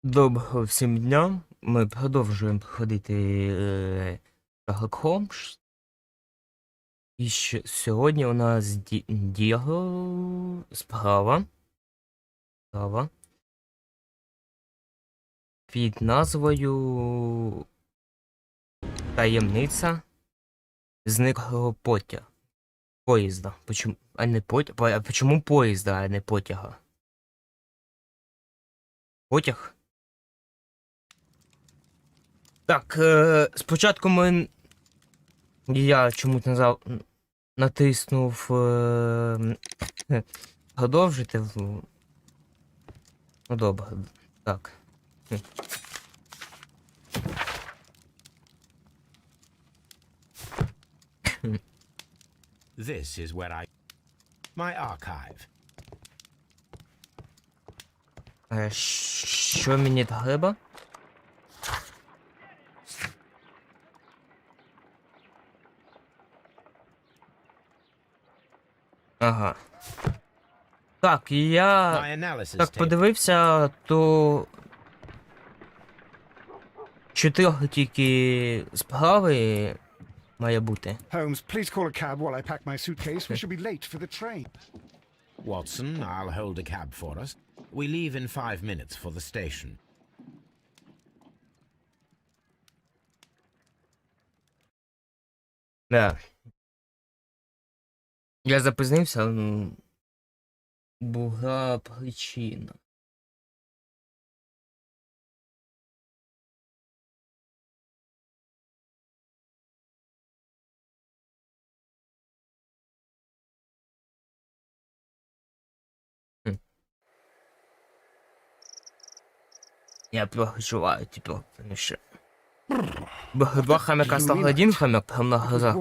Доброго всім дня. Ми продовжуємо проходити Sherlock Holmes. І сьогодні у нас діло справа під назвою Таємниця зниклого поїзда. Почему, а не почему поїзда, а не потяга? Потяг? Так, спочатку я чомусь натиснув продовжити. Ну добре, так. This is where my archive. Що мені треба? Ага. Так, я так подивився, то 4 тільки справи має бути. Holmes, please call a cab while I pack my suitcase. We should be late for the train. Watson, I'll hold a cab for us. We leave in 5 minutes for the station. Да. Я запізнився, була причина. Я переживаю тепер, тому що два хомяка став один хомяк прямо на глазах.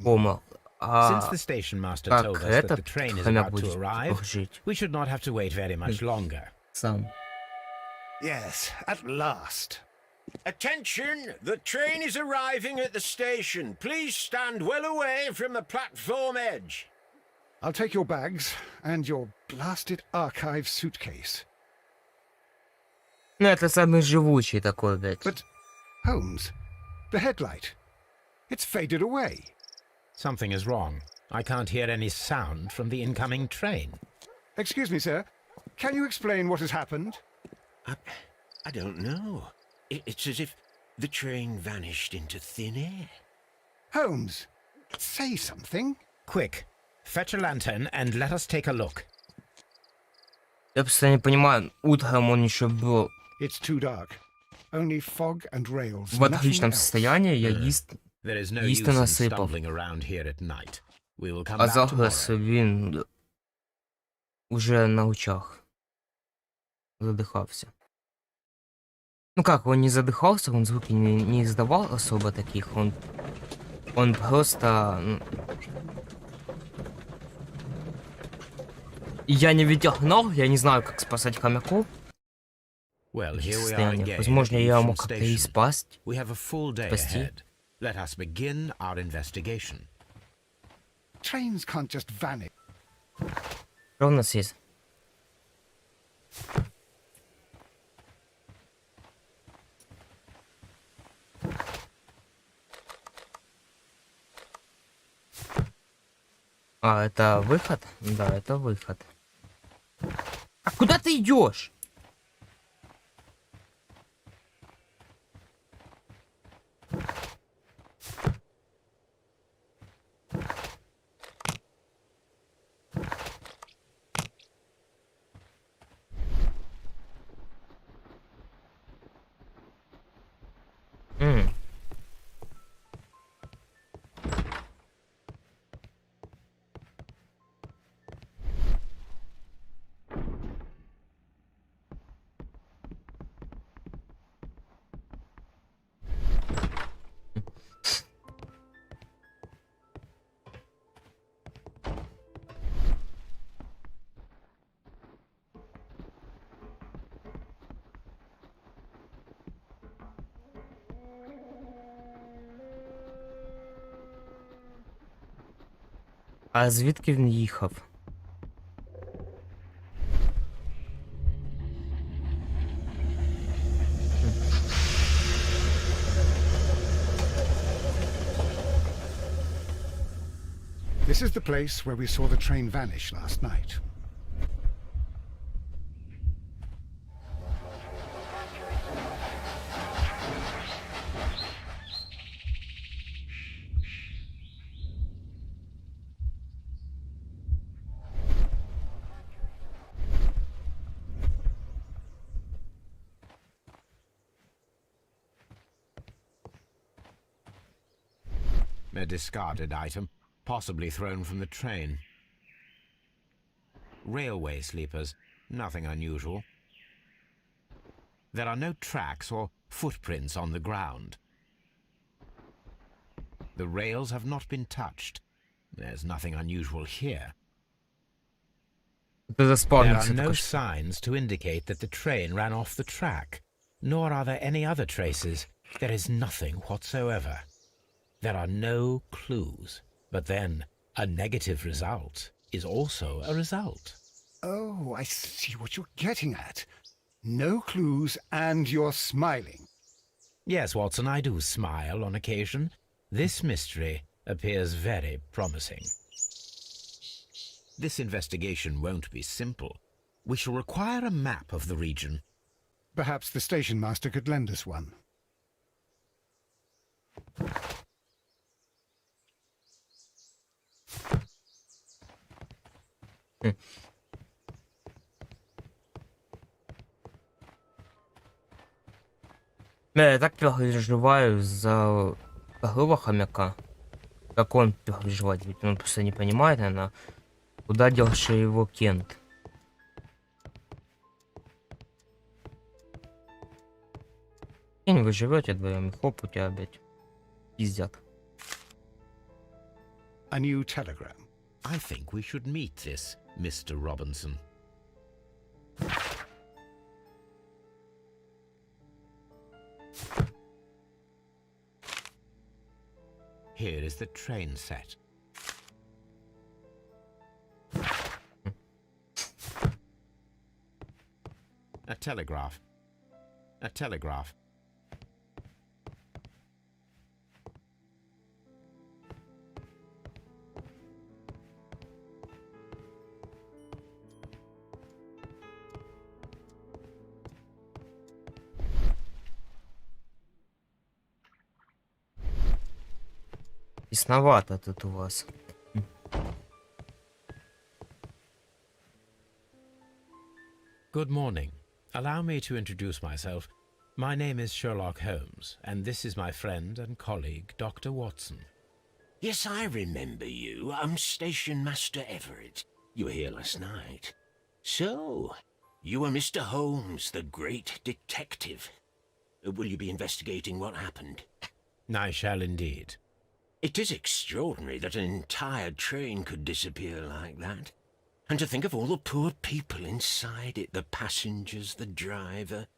Ома. Since the station master told us that the train is about to arrive, we should not have to wait very much longer. Сам. Yes, at last. Attention! The train is arriving at the station. Please stand well away from the platform edge. I'll take your bags and your blasted archive suitcase. Ну, это самый живучий такой, блядь. But, Holmes, the headlight. It's faded away. Something is wrong. I can't hear any sound from the incoming train. Excuse me, sir. Can you explain what has happened? I don't know. It's as if the train vanished into thin air. Holmes, say something. Quick, fetch a lantern and let us take a look. Я просто не понимаю, утром он еще был It's too dark. Only fog and rails. в отличном состоянии, я есть насыпал. А зараз він уже на очах задыхался. Ну как, он не задыхался, он звуки не издавал особо таких, он просто... Я не відтягнув, я не знаю, как спасать хомяков. Возможно, я мог как-то и спасти. Let us begin our investigation. Trains can't just vanish. Что у нас есть? А, это выход? Да, это выход. А куда ты идешь? А звідки він їхав? This is the place where we saw the train vanish last night. A discarded item, possibly thrown from the train. Railway sleepers, nothing unusual. There are no tracks or footprints on the ground. The rails have not been touched. There's nothing unusual here. There are no signs to indicate that the train ran off the track, nor are there any other traces. There is nothing whatsoever. There are no clues, but then a negative result is also a result. Oh, I see what you're getting at. No clues and you're smiling. Yes, Watson, I do smile on occasion. This mystery appears very promising. This investigation won't be simple. We shall require a map of the region. Perhaps the station master could lend us one. Я так переживаю за такого хомяка. Как он переживает, ведь он просто не понимает, наверное, куда делся его Кент. Кень, вы живете вдвоем, и хоп, у тебя опять пиздят. A new telegram. I think we should meet this Mr. Robinson. Here is the train set. A telegraph. A telegraph. Тесновато тут у вас. Good morning. Allow me to introduce myself. My name is Sherlock Holmes, and this is my friend and colleague, Dr. Watson. Yes, I remember you. I'm Station Master Everett. You were here last night. So, you are Mr. Holmes, the great detective. Will you be investigating what happened? I shall indeed. It is extraordinary that an entire train could disappear like that. And to think of all the poor people inside it, the passengers, the driver.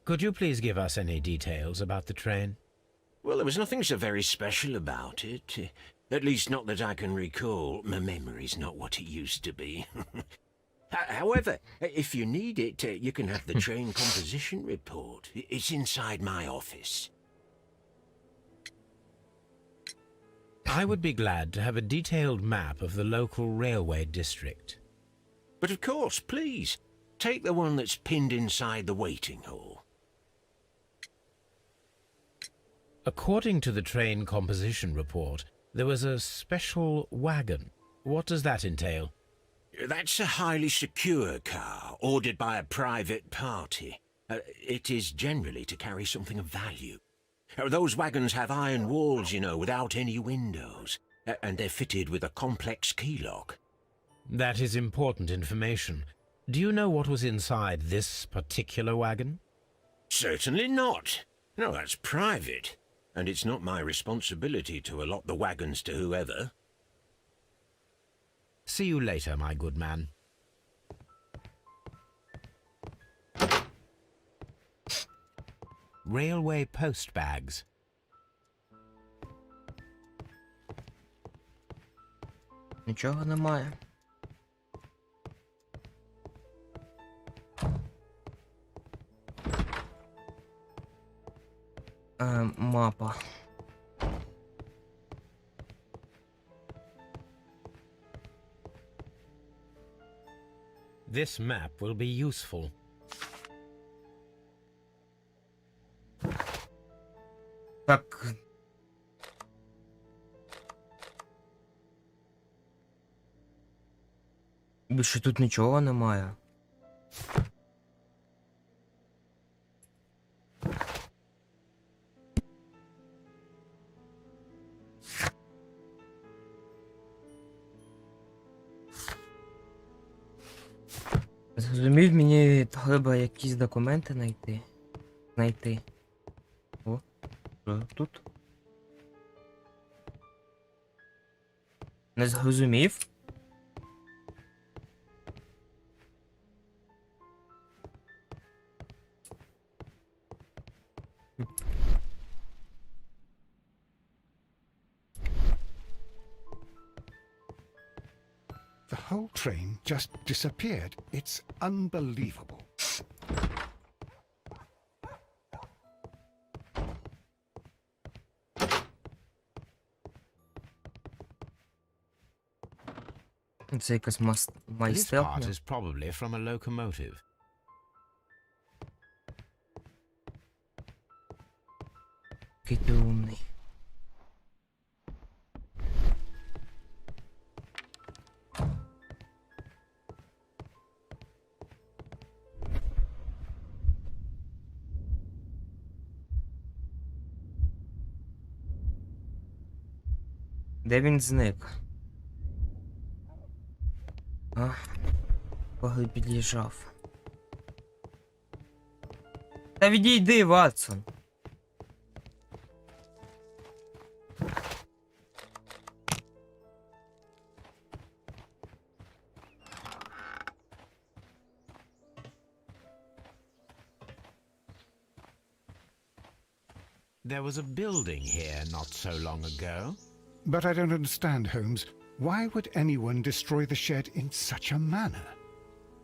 Could you please give us any details about the train? Well, there was nothing so very special about it. At least not that I can recall. My memory's not what it used to be. However, if you need it, you can have the train composition report. It's inside my office. I would be glad to have a detailed map of the local railway district. But of course, please, take the one that's pinned inside the waiting hall. According to the train composition report, there was a special wagon. What does that entail? That's a highly secure car, ordered by a private party. It is generally to carry something of value. Those wagons have iron walls, you know, without any windows, and they're fitted with a complex key lock. That is important information. Do you know what was inside this particular wagon? Certainly not. No, that's private. And it's not my responsibility to allot the wagons to whoever. See you later, my good man. Railway post bags. Нічого немає. Мапа. This map will be useful. Так. Більше тут нічого немає. Зрозумів, мені треба якісь документи знайти. О, що тут? Не зрозумів. The whole train just disappeared. It's unbelievable. Це якась This part майстерня. is probably from a locomotive. Який ти умний. Де він зник? Коли під'їжджав. Та відійди, Ватсон. There was a building here not so long ago. But I don't understand, Holmes. Why would anyone destroy the shed in such a manner?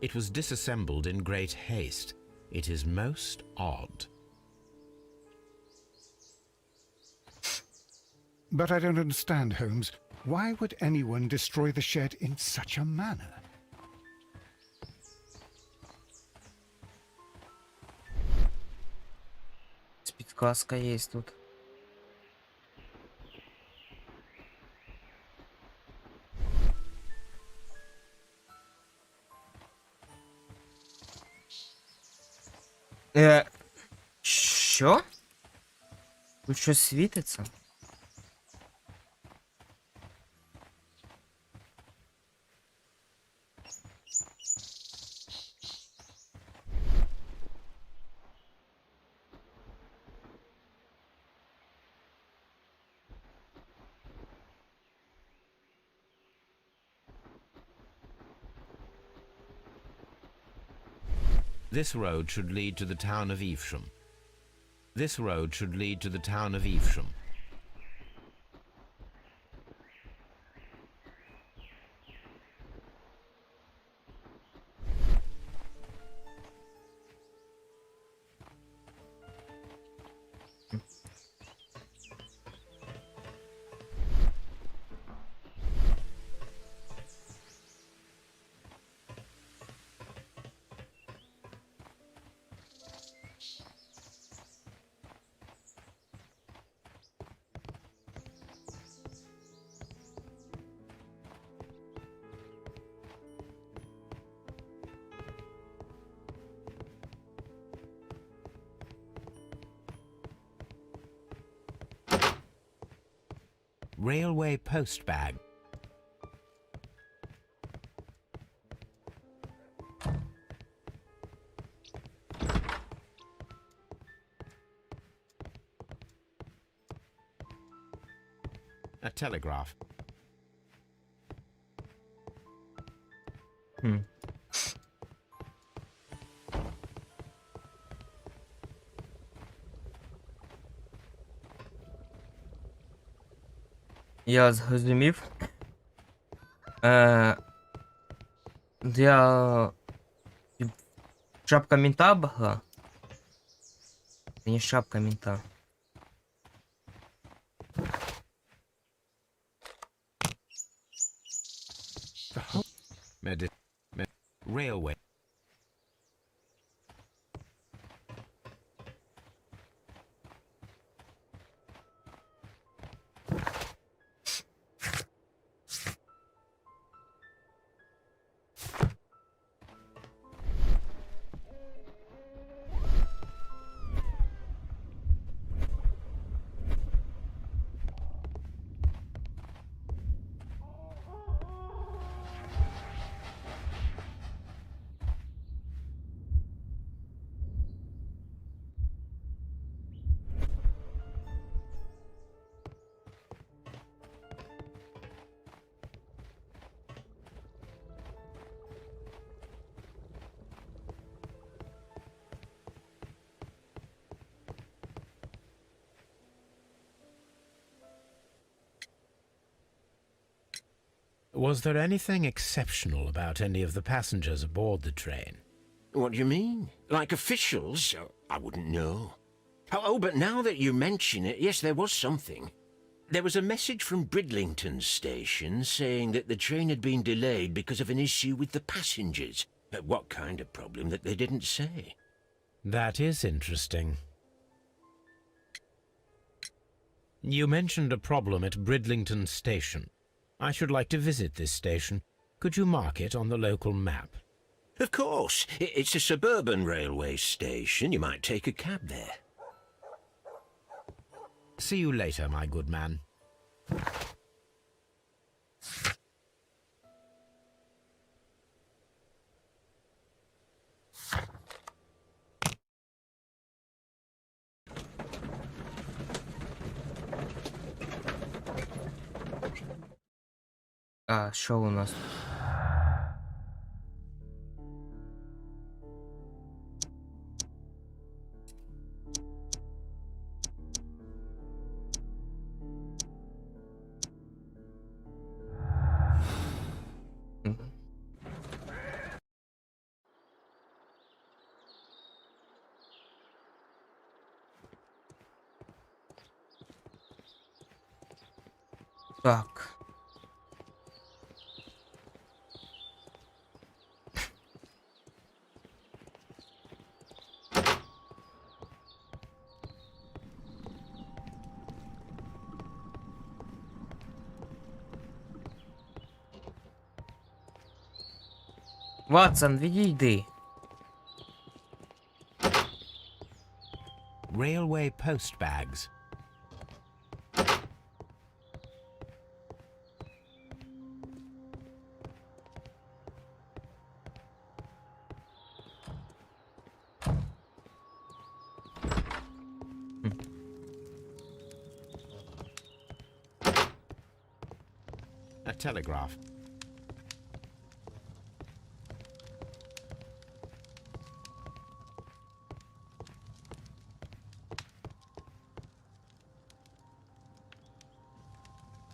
It was disassembled in great haste. It is most odd. But I don't understand, Holmes. Why would anyone destroy the shed in such a manner? Підказка є тут. Що? Тут щось світиться? This road should lead to the town of Evesham. This road should lead to the town of Evesham. Railway post bag. A telegraph. Я зрозумів. Для... Шапка мента была? Это не шапка мента. Railway. Was there anything exceptional about any of the passengers aboard the train? What do you mean? Like officials? I wouldn't know. Oh, but now that you mention it, yes, there was something. There was a message from Bridlington station saying that the train had been delayed because of an issue with the passengers. But what kind of problem that they didn't say? That is interesting. You mentioned a problem at Bridlington station. I should like to visit this station. Could you mark it on the local map? Of course. It's a suburban railway station. You might take a cab there. See you later, my good man. А, що у нас? Так. Ватсон, відійди. Railway post bags. A telegraph.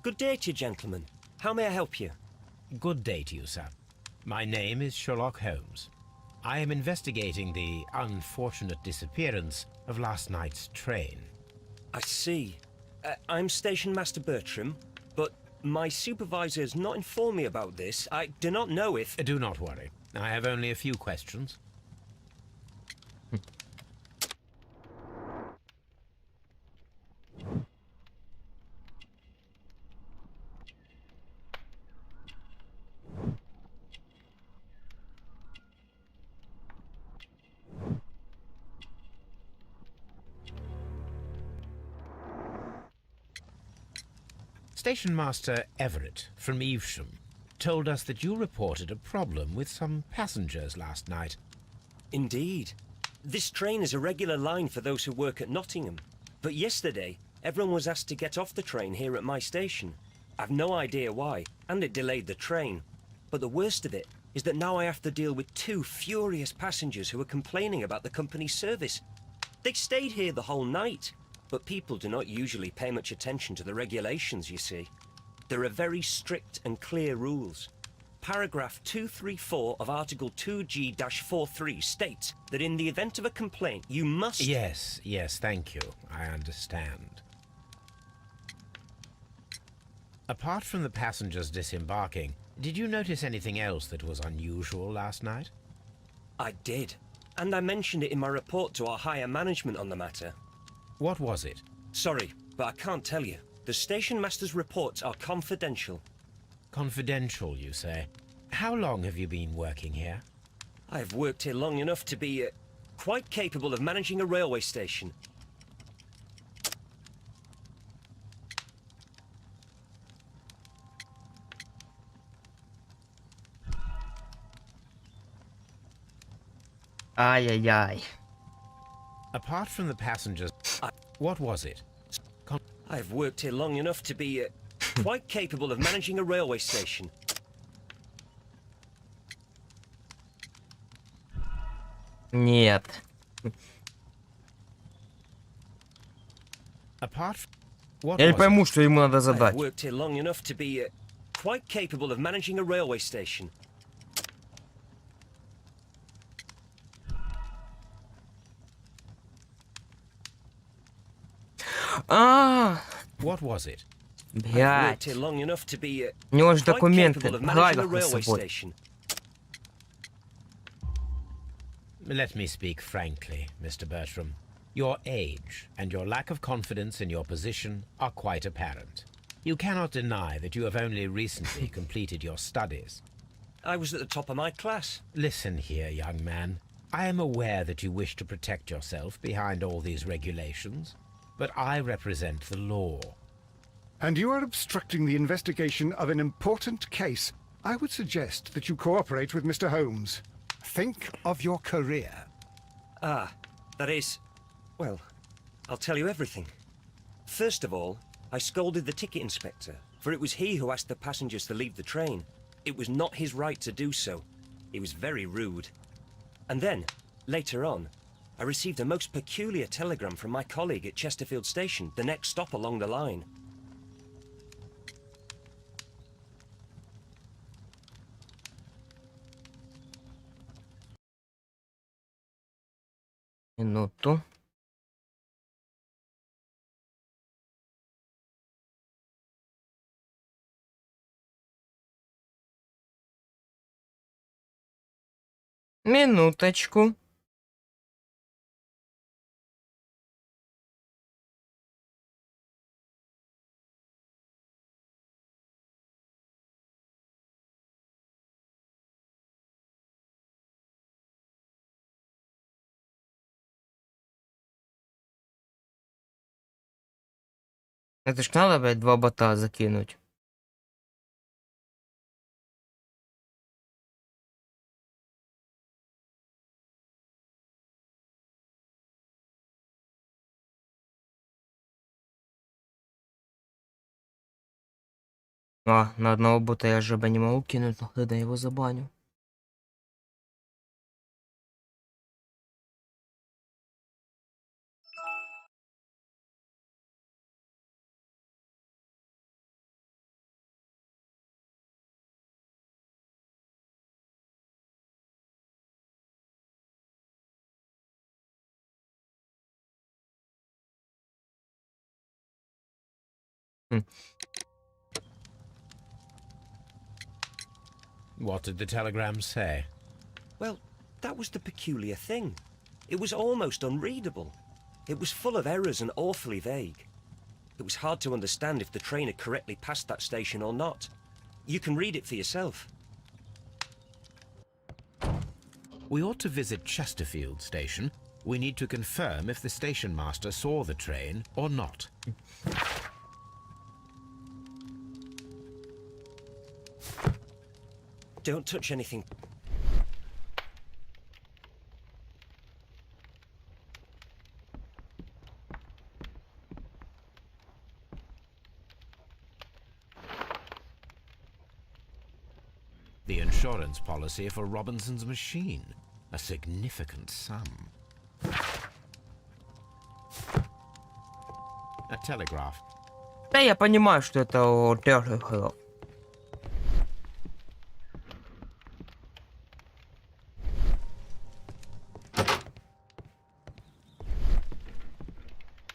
Good day to you, gentlemen. How may I help you? Good day to you, sir. My name is Sherlock Holmes. I am investigating the unfortunate disappearance of last night's train. I see. I'm Station Master Bertram, but my supervisor has not informed me about this. I do not know if... Do not worry. I have only a few questions. Station Master Everett from Evesham told us that you reported a problem with some passengers last night. Indeed. This train is a regular line for those who work at Nottingham. But yesterday, everyone was asked to get off the train here at my station. I've no idea why, and it delayed the train. But the worst of it is that now I have to deal with two furious passengers who are complaining about the company's service. They stayed here the whole night, but people do not usually pay much attention to the regulations, you see. There are very strict and clear rules. Paragraph 234 of Article 2G-43 states that in the event of a complaint, you must... Yes, thank you. I understand. Apart from the passengers disembarking, did you notice anything else that was unusual last night? I did. And I mentioned it in my report to our higher management on the matter. What was it? Sorry, but I can't tell you. The station master's reports are confidential. Confidential, you say? How long have you been working here? I've worked here long enough to be quite capable of managing a railway station. Ай-яй-яй. Apart from the passengers, what was it? I've worked here long enough to be quite capable of managing a railway station. Нет. Apart from... What Я не was пойму, it? что ему надо I've задать. worked here long enough to be quite capable of managing a railway station. А, What was it? I've worked блядь. here long enough to be У него же quite документы capable of в managing a гайдах на railway собой. station. Let me speak frankly, Mr. Bertram. Your age and your lack of confidence in your position are quite apparent. You cannot deny that you have only recently completed your studies. I was at the top of my class. Listen here, young man. I am aware that you wish to protect yourself behind all these regulations, but I represent the law. And you are obstructing the investigation of an important case. I would suggest that you cooperate with Mr. Holmes. Think of your career. Ah, that is... Well, I'll tell you everything. First of all, I scolded the ticket inspector, for it was he who asked the passengers to leave the train. It was not his right to do so. He was very rude. And then, later on, I received a most peculiar telegram from my colleague at Chesterfield Station, the next stop along the line. Минуту. Минуточку. Это ж надо, блядь, 2 бота закинуть. А, на одного бота я ЖБ не могу кинуть, но тогда его забаню. What did the telegram say? Well, that was the peculiar thing. It was almost unreadable. It was full of errors and awfully vague. It was hard to understand if the train had correctly passed that station or not. You can read it for yourself. We ought to visit Chesterfield Station. We need to confirm if the station master saw the train or not. Don't touch anything. The insurance policy for Robinson's machine. A significant sum. A telegraph. Да, я понимаю, что это у Terror.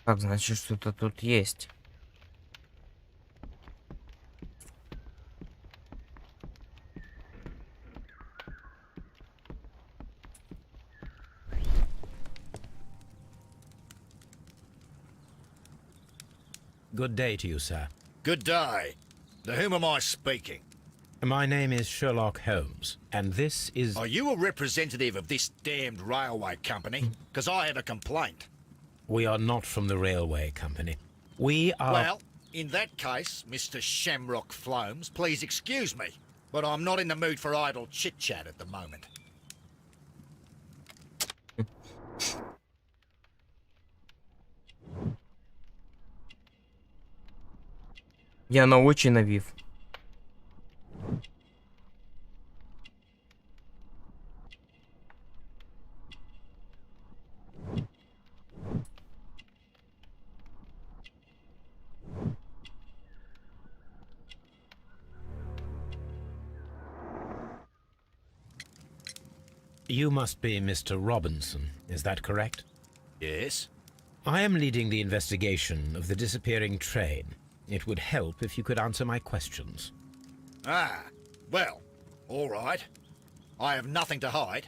Так, значит, что-то тут есть. Good day to you, sir. Good day. To whom am I speaking? My name is Sherlock Holmes, and this is... Are you a representative of this damned railway company? Because I have a complaint. We are not from the railway company. We are... Well, in that case, Mr. Shamrock Flomes, please excuse me, but I'm not in the mood for idle chit-chat at the moment. Я научен навив. You must be Mr. Robinson, is that correct? Yes? I am leading the investigation of the disappearing train. It would help if you could answer my questions. Ah, well, all right. I have nothing to hide.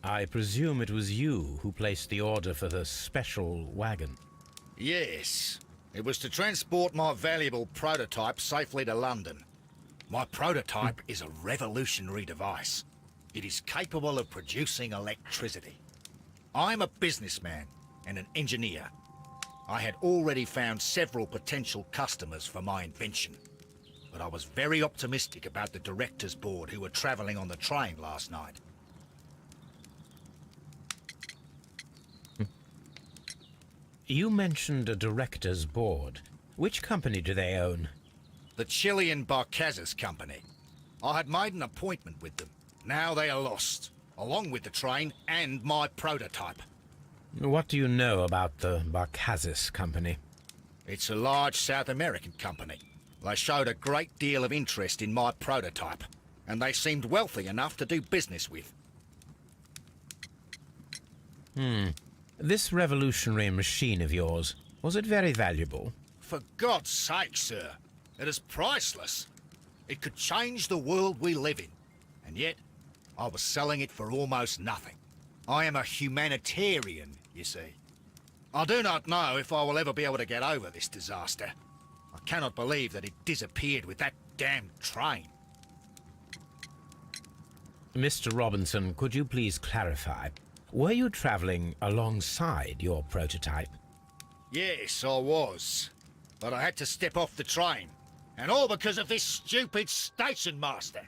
I presume it was you who placed the order for the special wagon. Yes. It was to transport my valuable prototype safely to London. My prototype is a revolutionary device. It is capable of producing electricity. I'm a businessman and an engineer. I had already found several potential customers for my invention, but I was very optimistic about the directors' board who were travelling on the train last night. You mentioned a director's board. Which company do they own? The Chilean Barcazas Company. I had made an appointment with them. Now they are lost, along with the train and my prototype. What do you know about the Barcazas Company? It's a large South American company. They showed a great deal of interest in my prototype, and they seemed wealthy enough to do business with. This revolutionary machine of yours, was it very valuable? For God's sake, sir, it is priceless. It could change the world we live in, and yet I was selling it for almost nothing. I am a humanitarian, you see. I do not know if I will ever be able to get over this disaster. I cannot believe that it disappeared with that damned train. Mr. Robinson, could you please clarify? Were you traveling alongside your prototype? Yes, I was. But I had to step off the train. And all because of this stupid station master.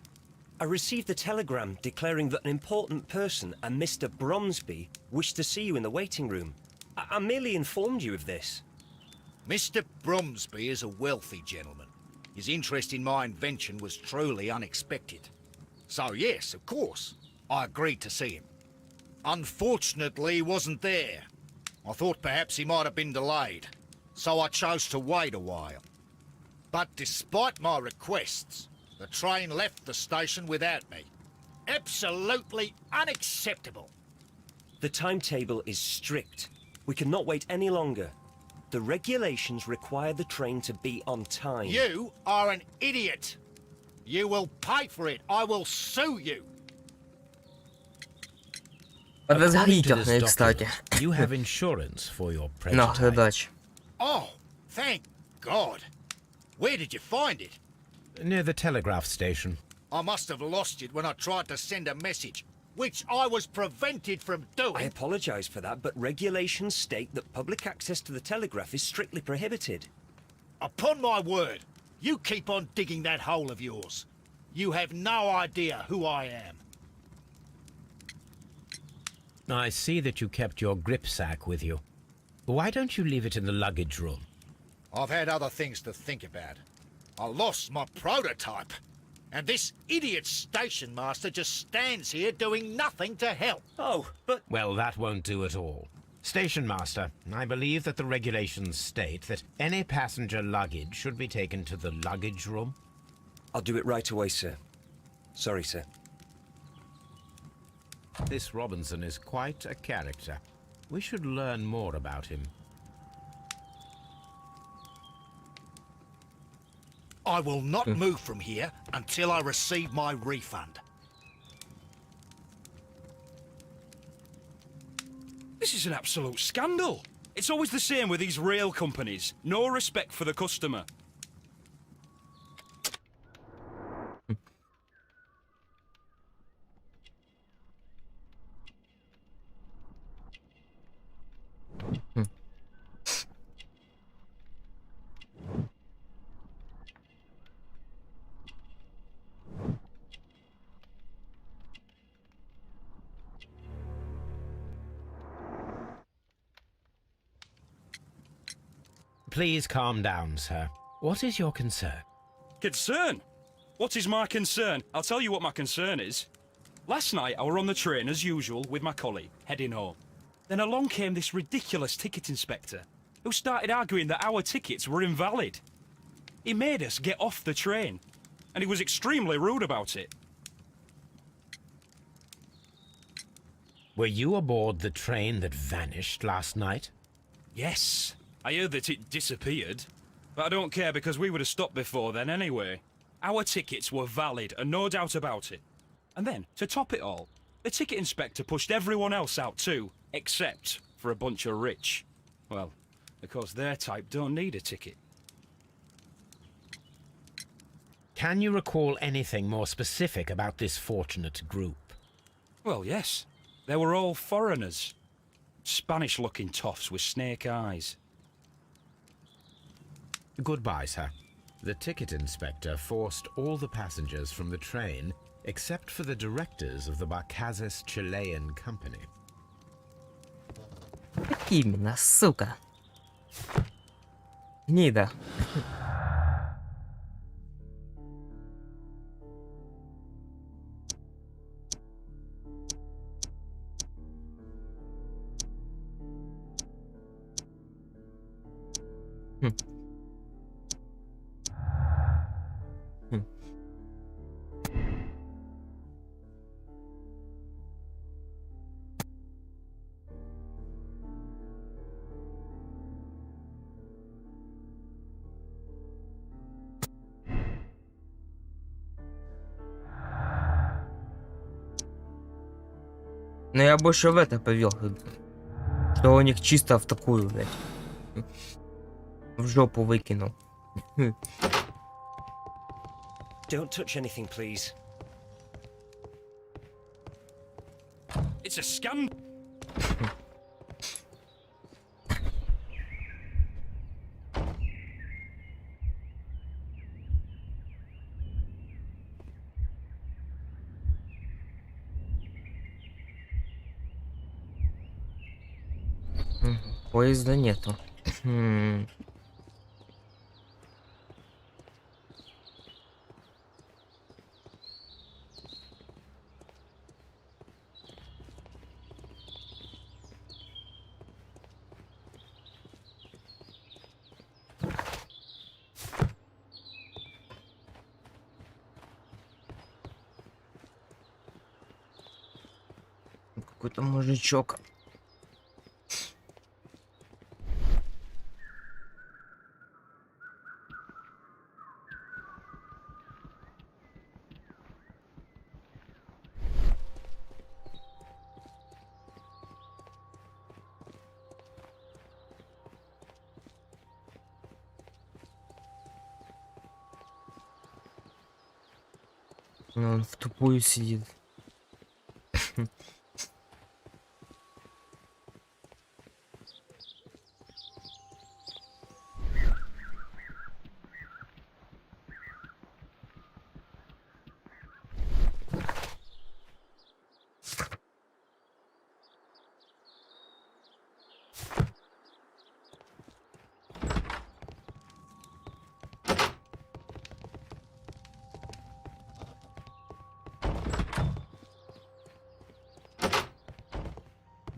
I received a telegram declaring that an important person, a Mr. Bromsby, wished to see you in the waiting room. I merely informed you of this. Mr. Bromsby is a wealthy gentleman. His interest in my invention was truly unexpected. So yes, of course, I agreed to see him. Unfortunately, he wasn't there. I thought perhaps he might have been delayed, so I chose to wait a while. But despite my requests, the train left the station without me. Absolutely unacceptable. The timetable is strict. We cannot wait any longer. The regulations require the train to be on time. You are an idiot. You will pay for it. I will sue you. According to this Подозрительно, кстати. document, you have insurance for your На, prototype. удачи. Oh, thank God. Where did you find it? Near the telegraph station. I must have lost it when I tried to send a message, which I was prevented from doing. I apologize for that, but regulations state that public access to the telegraph is strictly prohibited. Upon my word, you keep on digging that hole of yours. You have no idea who I am. I see that you kept your grip sack with you. Why don't you leave it in the luggage room? I've had other things to think about. I lost my prototype. And this idiot station master just stands here doing nothing to help. Oh, but Well, that won't do at all. Station Master, I believe that the regulations state that any passenger luggage should be taken to the luggage room. I'll do it right away, sir. Sorry, sir. This Robinson is quite a character. We should learn more about him. I will not move from here until I receive my refund. This is an absolute scandal. It's always the same with these rail companies. No respect for the customer. Please calm down, sir. What is your concern? Concern? What is my concern? I'll tell you what my concern is. Last night I were on the train as usual with my colleague, heading home. Then along came this ridiculous ticket inspector, who started arguing that our tickets were invalid. He made us get off the train, and he was extremely rude about it. Were you aboard the train that vanished last night? Yes, I heard that it disappeared. But I don't care because we would have stopped before then anyway. Our tickets were valid and no doubt about it. And then, to top it all, the ticket inspector pushed everyone else out too, except for a bunch of rich. Well, because their type don't need a ticket. Can you recall anything more specific about this fortunate group? Well, yes. They were all foreigners. Spanish-looking toffs with snake eyes. Goodbye, sir. The ticket inspector forced all the passengers from the train except for the directors of the Barcazes Chilean company. Так именно, сука. Гнида. Но я больше в это повел, что у них чисто в такую, блядь, в жопу выкинул. Don't touch anything, please. It's a scandal. Поезда нету. Какой-то мужичок. Он в тупую сидит.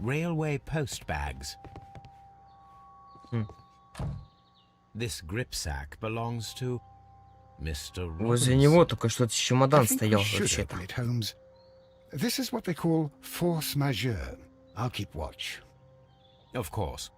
railway post bags. This grip sack belongs to Mr. Возле Robinson. него только что-то чемодан I think we стоял should вообще-то. open it, Holmes. This is what they call force majeure. I'll keep watch. Of course.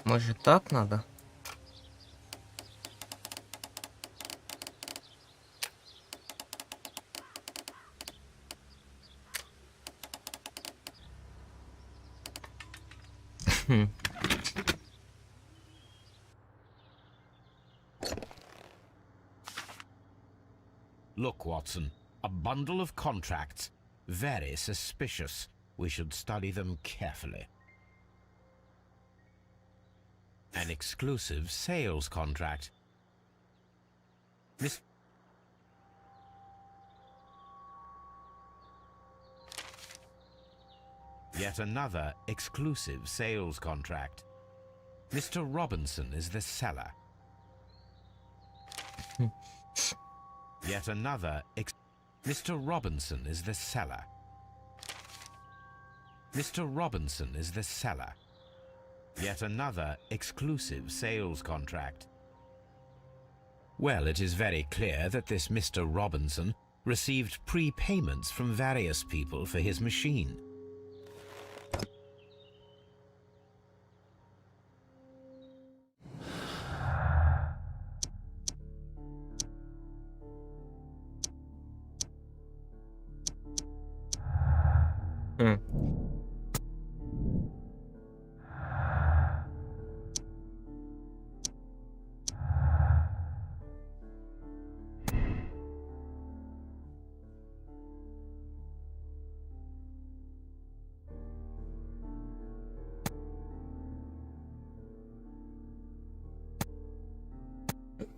Может, так надо? Look, Watson, a bundle of contracts. Very suspicious. We should study them carefully. An exclusive sales contract. Miss... Yet another exclusive sales contract. Mr. Robinson is the seller. Yet another Mr. Robinson is the seller. Mr. Robinson is the seller. Yet another exclusive sales contract. Well, it is very clear that this Mr. Robinson received prepayments from various people for his machine.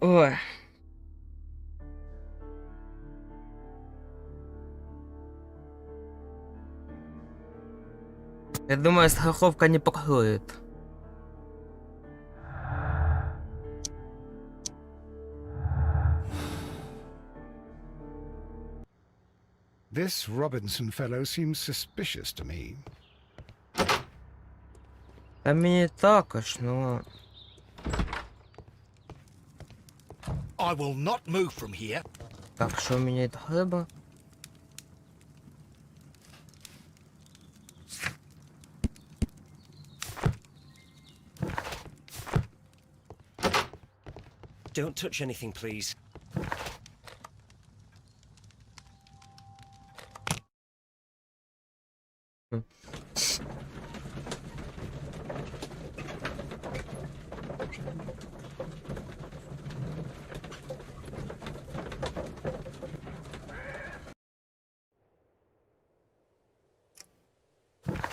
Ой. Я думаю, страховка не покроет. This Robinson fellow seems suspicious to me. А мені також, ну... I will not move from here. Так, що мені треба? Don't touch anything, please.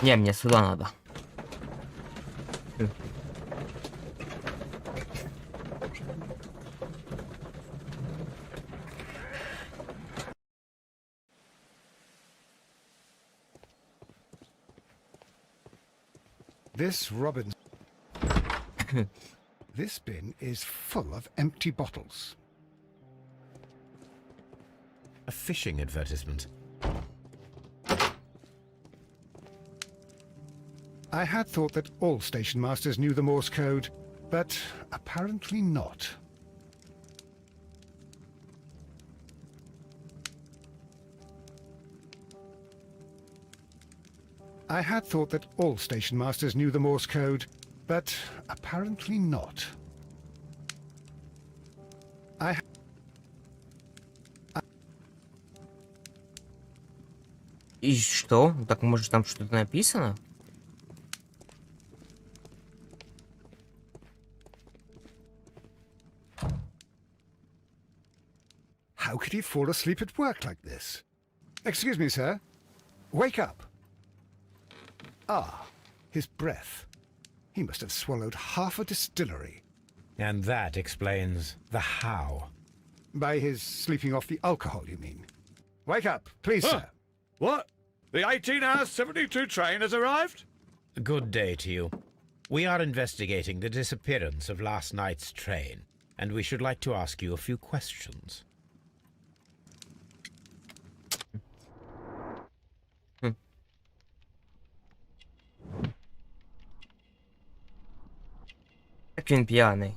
Не, мне сюда надо. This Robinson... This bin is full of empty bottles. A fishing advertisement. I had thought that all station masters knew the Morse code, but apparently not. I had thought that all station masters knew the Morse code, but apparently not. И что? Так может там что-то написано? How could he fall asleep at work like this? Excuse me, sir. Wake up. Ah, his breath. He must have swallowed half a distillery. And that explains the how. By his sleeping off the alcohol, you mean? Wake up, please, Huh? sir. What? The 18-hour 72 train has arrived? Good day to you. We are investigating the disappearance of last night's train, and we should like to ask you a few questions. Как він п'яний.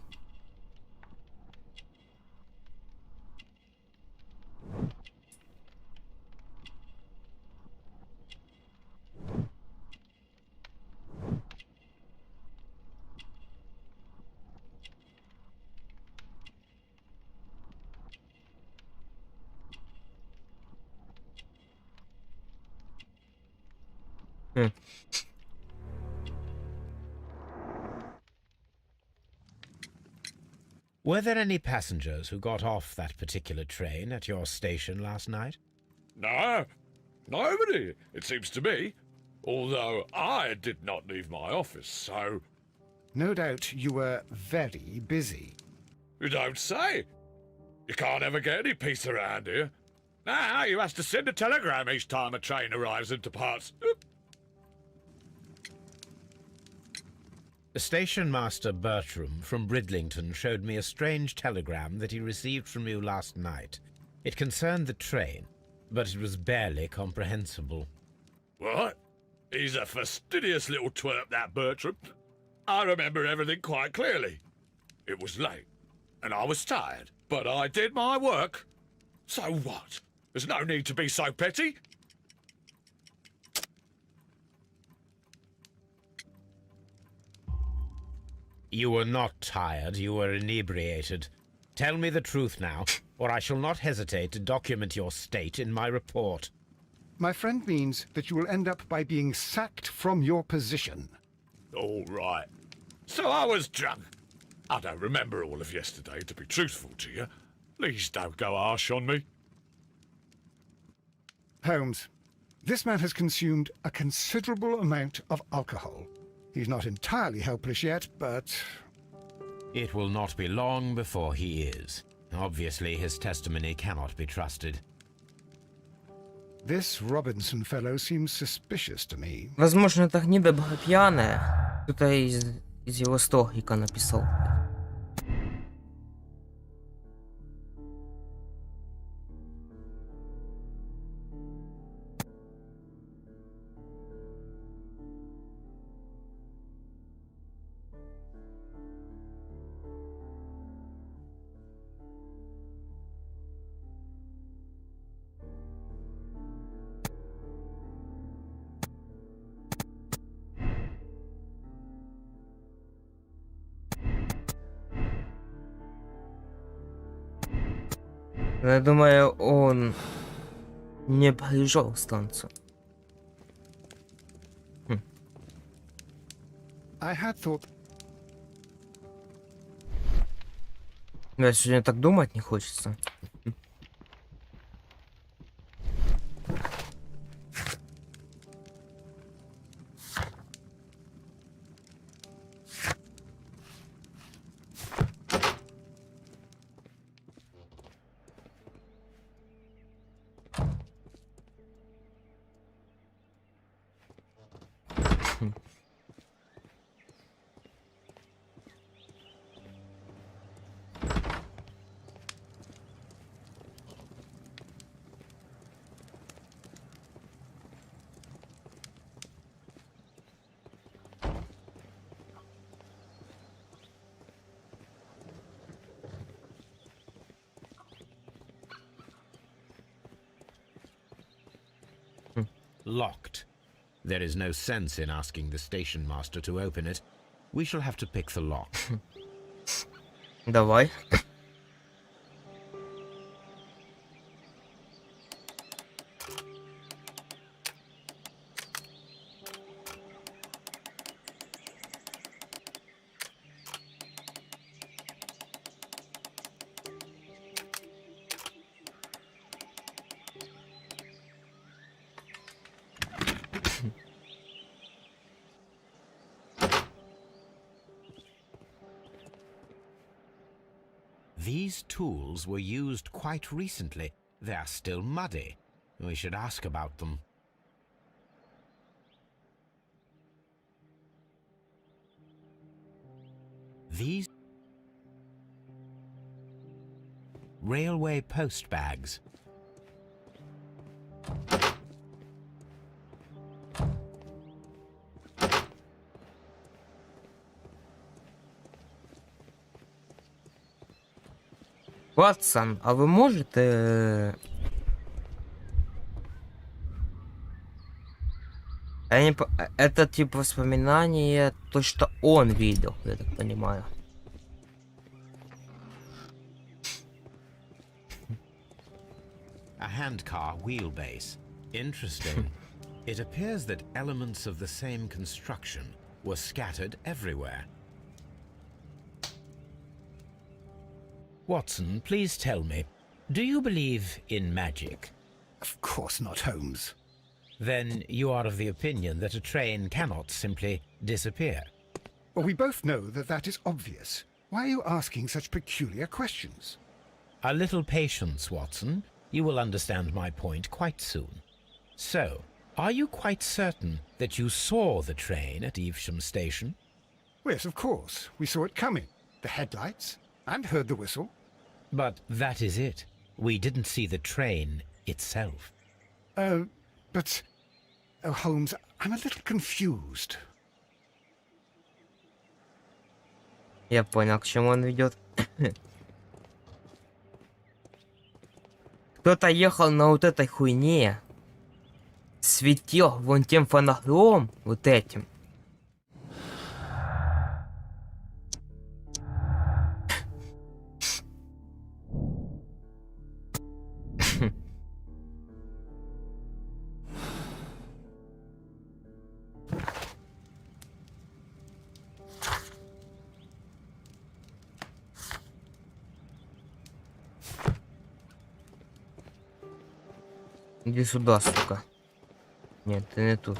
Were there any passengers who got off that particular train at your station last night? No, nobody, it seems to me. Although I did not leave my office, so... No doubt you were very busy. You don't say. You can't ever get any peace around here. Now you have to send a telegram each time a train arrives and departs. Station Master Bertram from Bridlington showed me a strange telegram that he received from you last night. It concerned the train, but it was barely comprehensible. What? He's a fastidious little twerp, that Bertram. I remember everything quite clearly. It was late, and I was tired, but I did my work. So what? There's no need to be so petty. You were not tired, you were inebriated. Tell me the truth now, or I shall not hesitate to document your state in my report. My friend means that you will end up by being sacked from your position. All right. So I was drunk. I don't remember all of yesterday, to be truthful to you. Please don't go harsh on me. Holmes, this man has consumed a considerable amount of alcohol. He's not entirely helpless yet, but... It will not be long before he is. Obviously, his testimony cannot be trusted. This Robinson fellow seems suspicious to me. Возможно, это гнида была пьяная. Кто-то из его стохика написал. Я думаю, он не приезжал в станцию. I had thought... Я сегодня так думать не хочется. Locked. There is no sense in asking the station master to open it. We shall have to pick the lock. Давай. These tools were used quite recently. They are still muddy. We should ask about them. These railway post bags. Ватсон, а вы можете... Это типа воспоминание, то, что он видел, я так понимаю. A handcar wheelbase. Interesting. It appears that elements of the same construction were scattered everywhere. Watson, please tell me, do you believe in magic? Of course not, Holmes. Then you are of the opinion that a train cannot simply disappear. Well, we both know that that is obvious. Why are you asking such peculiar questions? A little patience, Watson. You will understand my point quite soon. So, are you quite certain that you saw the train at Evesham Station? Yes, of course. We saw it coming. The headlights, and heard the whistle. But that is it. We didn't see the train itself. But... Oh, Holmes, I'm a little confused. Я понял, к чему он ведет. Кто-то ехал на вот этой хуйне. Светил вон тем фонарем, вот этим. Иди сюда, сука. Нет, ты не тут.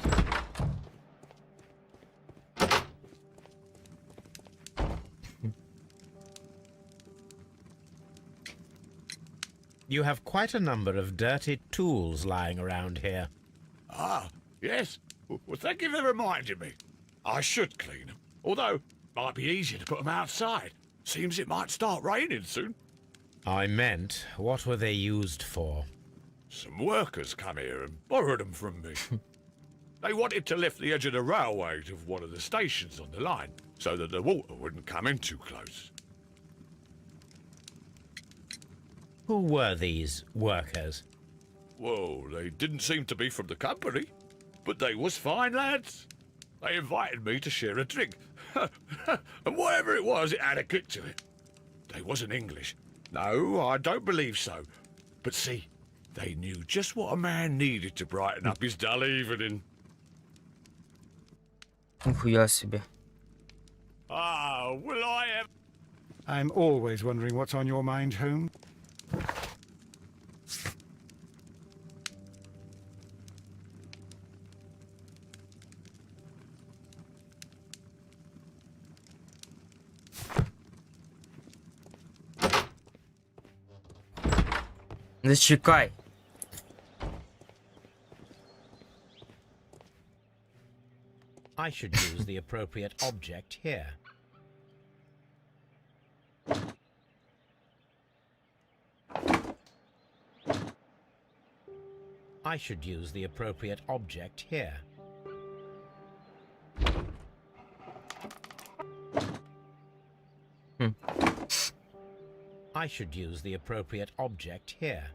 You have quite a number of dirty tools lying around here. Ah, yes. Well, thank you for reminding me. I should clean them. Although, might be easier to put them outside. Seems it might start raining soon. I meant, what were they used for? Some workers come here and borrowed them from me. They wanted to lift the edge of the railway to one of the stations on the line, so that the water wouldn't come in too close. Who were these workers? Well, they didn't seem to be from the company, but they was fine lads. They invited me to share a drink. And whatever it was, it had a kick to it. They wasn't English. No, I don't believe so. But see, they knew just what a man needed to brighten up his dull evening. Нихуя себе. Ah, will I ever... I'm always wondering what's on your mind, Holmes. Зачекай. I should use the appropriate object here. I should use the appropriate object here. I should use the appropriate object here.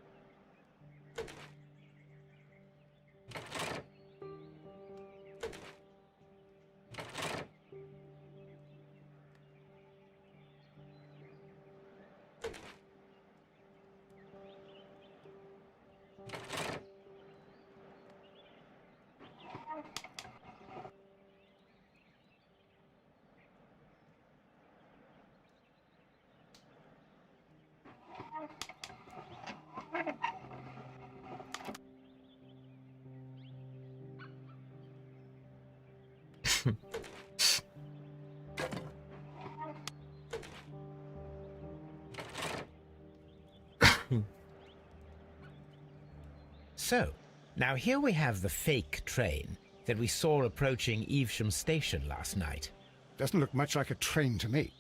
So, now here we have the fake train that we saw approaching Evesham Station last night. Doesn't look much like a train to me.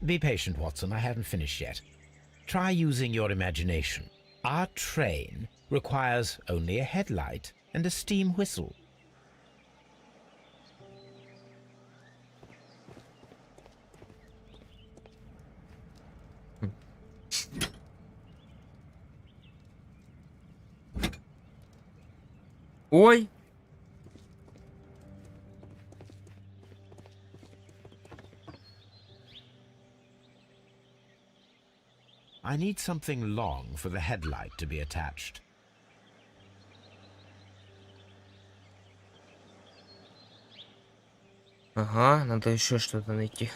Be patient, Watson, I haven't finished yet. Try using your imagination. Our train requires only a headlight and a steam whistle. Ой! I need something long for the headlight to be attached. Ага, надо еще что-то найти.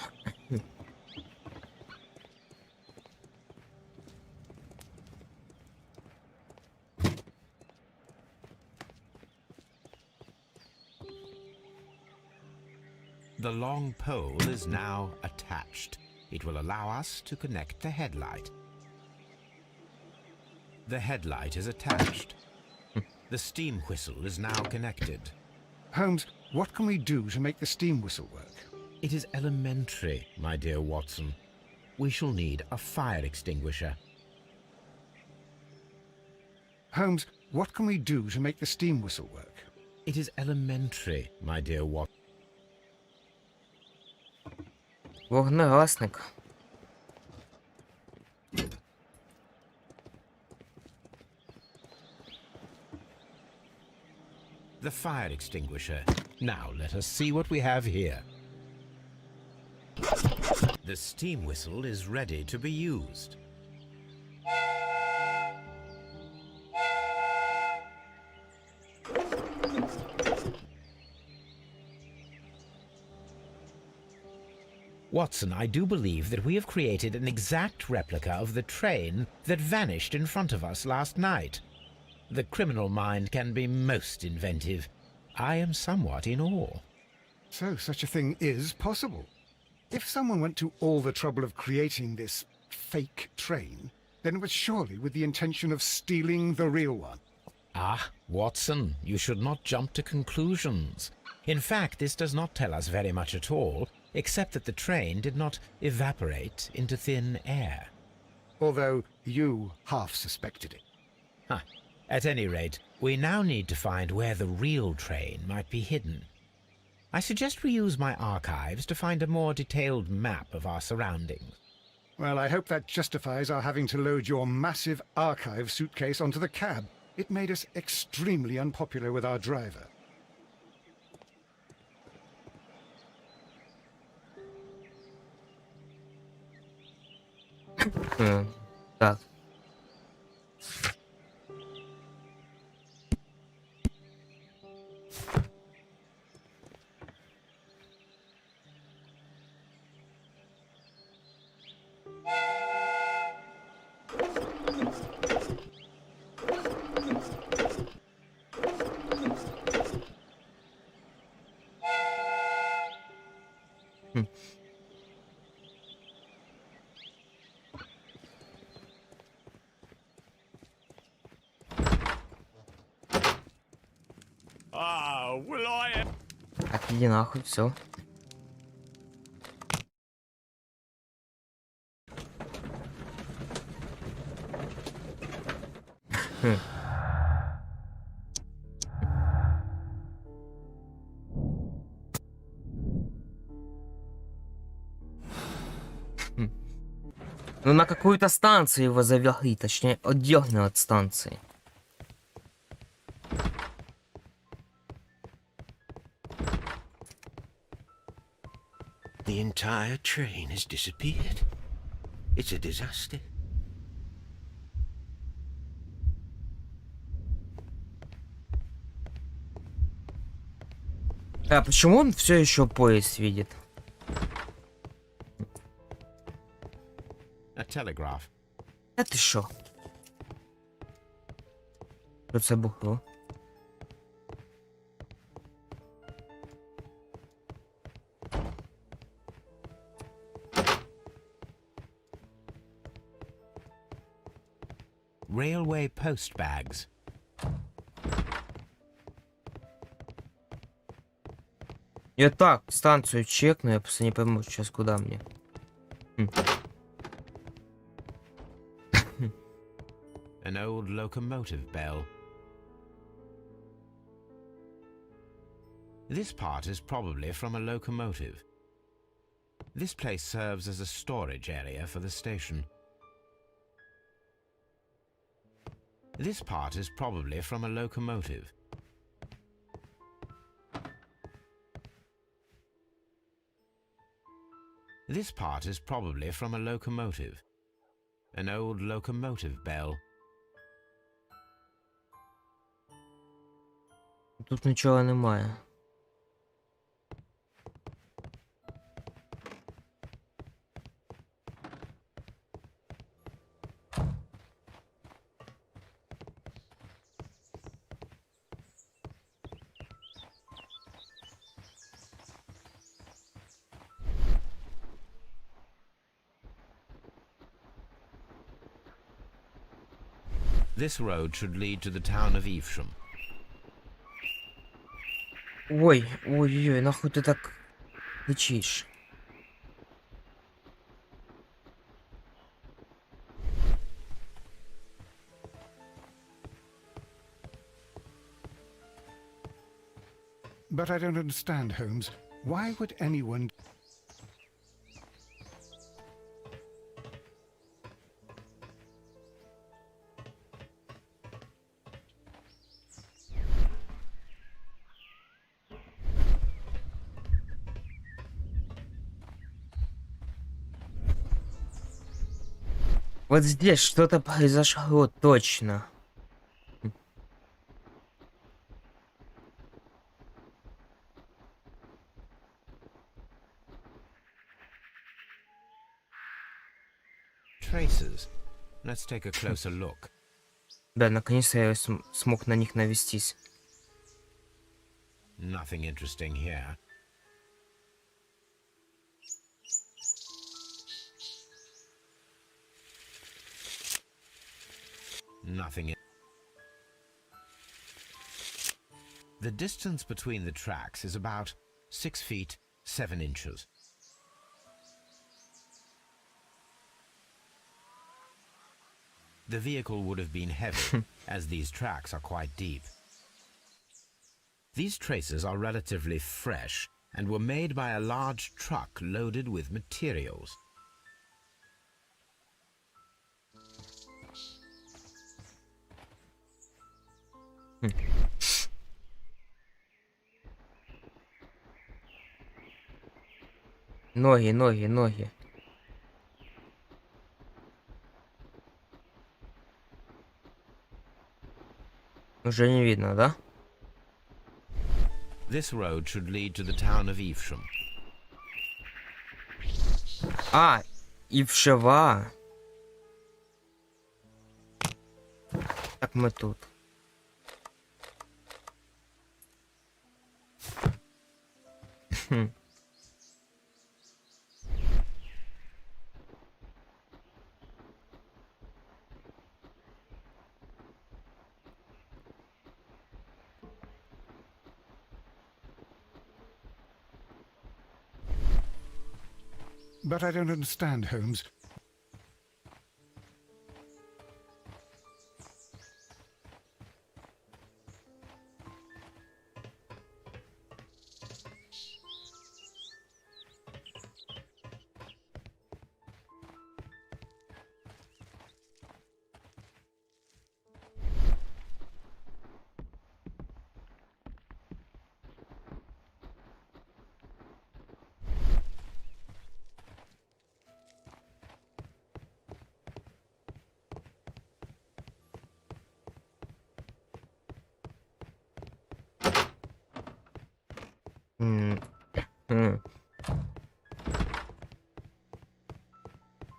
The long pole is now attached. It will allow us to connect the headlight. The headlight is attached. The steam whistle is now connected. Holmes, what can we do to make the steam whistle work? It is elementary, my dear Watson. We shall need a fire extinguisher. Holmes, what can we do to make the steam whistle work? It is elementary, my dear Watson. Вогнегасник. The fire extinguisher. Now let us see what we have here. The steam whistle is ready to be used. Watson, I do believe that we have created an exact replica of the train that vanished in front of us last night. The criminal mind can be most inventive. I am somewhat in awe. So such a thing is possible. If someone went to all the trouble of creating this fake train, then it was surely with the intention of stealing the real one. Ah, Watson, you should not jump to conclusions. In fact, this does not tell us very much at all, except that the train did not evaporate into thin air. Although you half suspected it. Huh. At any rate, we now need to find where the real train might be hidden. I suggest we use my archives to find a more detailed map of our surroundings. Well, I hope that justifies our having to load your massive archive suitcase onto the cab. It made us extremely unpopular with our driver. Так. Так, иди нахуй, все. Ну на какую-то станцию его завели, точнее отдельно от станции. The entire train has disappeared. It's a disaster. А почему он все еще поезд видит? A telegraph. А ты шо? Що це бухло? Railway post bags. Я так станцию чекну, я просто не пойму сейчас куда мне. An old locomotive bell. This part is probably from a locomotive. This place serves as a storage area for the station. This part is probably from a locomotive. This part is probably from a locomotive. An old locomotive bell. Тут нічого немає. This road should lead to the town of Evesham. Ой, ой-ой, нахуй ты так кричишь? But I don't understand, Holmes. Why would anyone... Вот здесь что-то произошло точно. Traces. Let's take a closer look. Да, наконец-то я смог на них навестись. Nothing interesting here. Nothing. The distance between the tracks is about 6 feet 7 inches. The vehicle would have been heavy, as these tracks are quite deep. These traces are relatively fresh and were made by a large truck loaded with materials. Ноги, ноги, ноги. Уже не видно, да? This road should lead to the town of Evesham. А, Івшева. Так мы тут. But I don't understand, Holmes.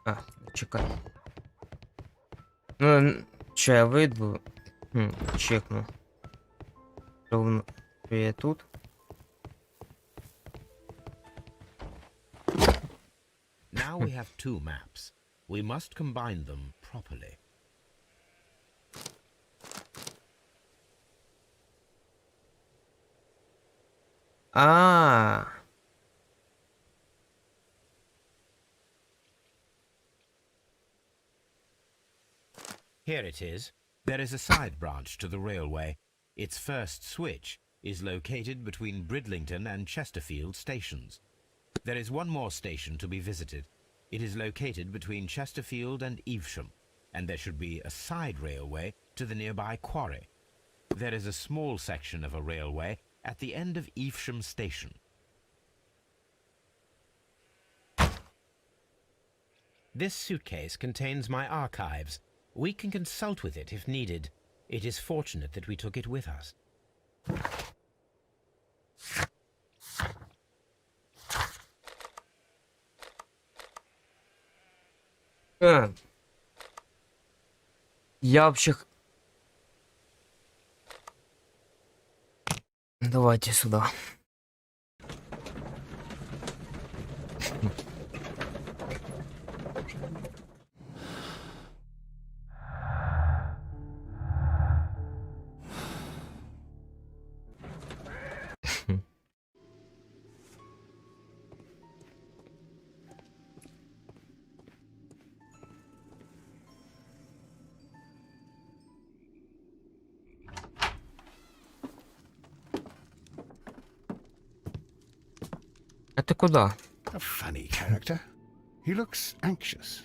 А, чекай. Ну, че, я выйду? Чекну. Ровно я тут. Now we have two maps. We must combine them properly. А. Here it is. There is a side branch to the railway. Its first switch is located between Bridlington and Chesterfield stations. There is one more station to be visited. It is located between Chesterfield and Evesham, and there should be a side railway to the nearby quarry. There is a small section of a railway at the end of Evesham station. This suitcase contains my archives. We can consult with it if needed. It is fortunate that we took it with us. Я вообще... Давайте сюда. А ты куда? A funny character. He looks anxious.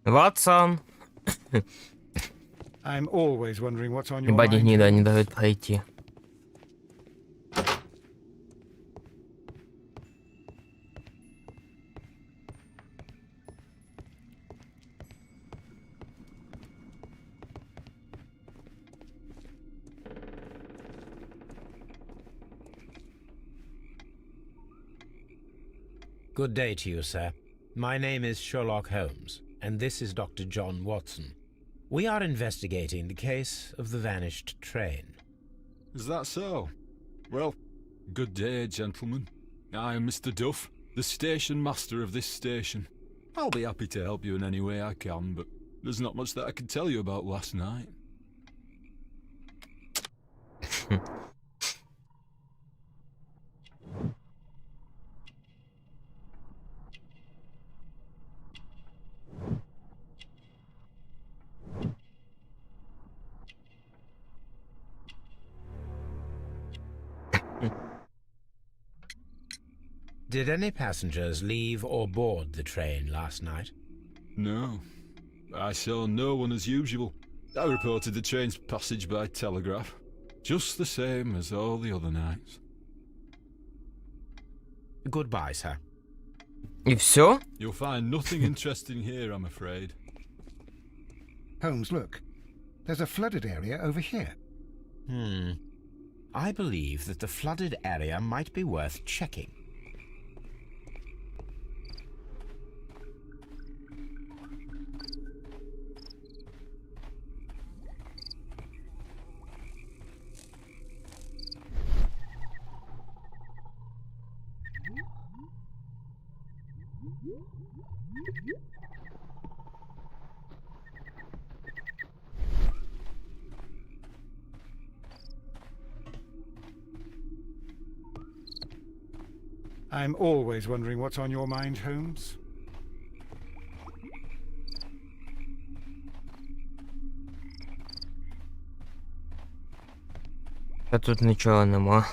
Ватсон! I'm always wondering what's on your Ебать, mind. гнида не дают пройти. Good day to you, sir. My name is Sherlock Holmes, and this is Dr. John Watson. We are investigating the case of the vanished train. Is that so? Well, good day, gentlemen. I am Mr. Duff, the station master of this station. I'll be happy to help you in any way I can, but there's not much that I can tell you about last night. Did any passengers leave or board the train last night? No. I saw no one as usual. I reported the train's passage by telegraph. Just the same as all the other nights. Goodbye, sir. И все? You'll find nothing interesting here, I'm afraid. Holmes, look. There's a flooded area over here. I believe that the flooded area might be worth checking. I'm always wondering what's on your mind, Holmes. А тут нічого нема.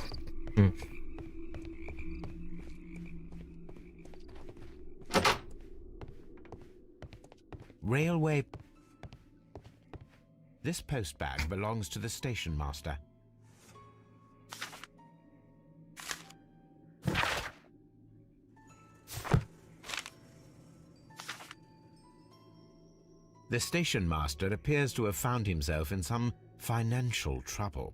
Railway. This postbag belongs to the station master. The station master appears to have found himself in some financial trouble.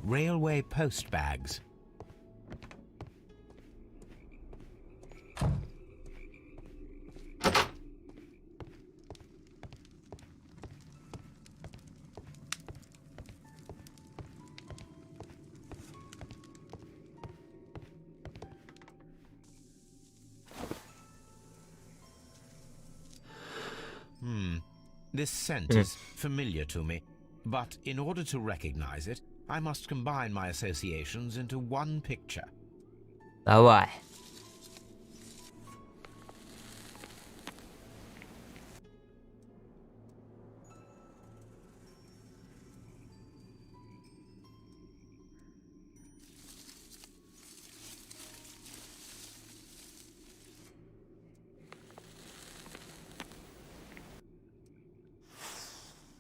Railway postbags. This scent is familiar to me, but in order to recognize it, I must combine my associations into one picture. Давай.